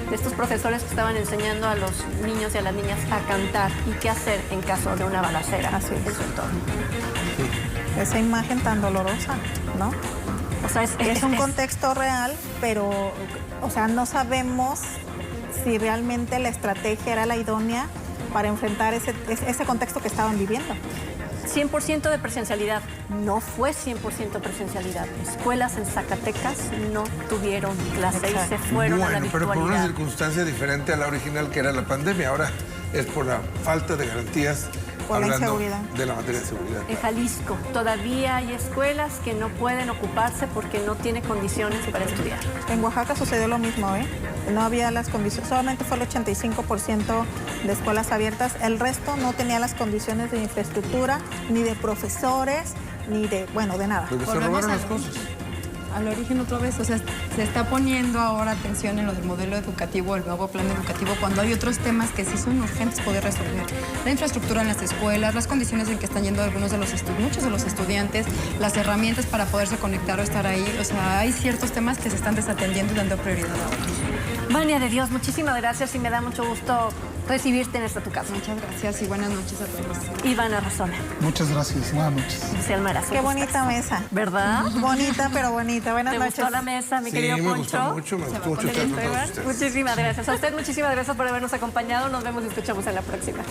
De estos profesores que estaban enseñando a los niños y a las niñas a cantar y qué hacer en caso de una balacera Así es. en su entorno. Esa imagen tan dolorosa, ¿no? O sea, Es un contexto real, pero, o sea, no sabemos si realmente la estrategia era la idónea para enfrentar ese contexto que estaban viviendo. 100% de presencialidad. No fue 100% presencialidad. Escuelas en Zacatecas no tuvieron clase y se fueron a la Bueno, pero por una virtualidad. circunstancia diferente a la original que era la pandemia. Ahora es por la falta de garantías, Por la hablando inseguridad. de la materia de seguridad. En Jalisco todavía hay escuelas que no pueden ocuparse porque no tiene condiciones para estudiar. En Oaxaca sucedió lo mismo, ¿eh? No había las condiciones, solamente fue el 85% de escuelas abiertas, el resto no tenía las condiciones de infraestructura, ni de profesores, ni de, bueno, de nada. Porque se Volvemos robaron a las lo cosas. al origen otra vez, o sea, se está poniendo ahora atención en lo del modelo educativo, el nuevo plan educativo, cuando hay otros temas que sí son urgentes poder resolver. La infraestructura en las escuelas, las condiciones en que están yendo algunos de muchos de los estudiantes, las herramientas para poderse conectar o estar ahí, o sea, hay ciertos temas que se están desatendiendo y dando prioridad ahora. Vania de Dios, muchísimas gracias y me da mucho gusto recibirte en esta tu casa. Muchas gracias y buenas noches a todos. Ivana Rosona, Muchas gracias, buenas noches. Lucy Almaraz. Qué bonita mesa. ¿Verdad? Bonita, pero bonita. Buenas ¿Te noches. gustó la mesa, mi Sí, querido me Poncho? gustó mucho, me gustó mucho estar con todos ustedes. Muchísimas gracias. A usted muchísimas gracias por habernos acompañado. Nos vemos y escuchamos en la próxima.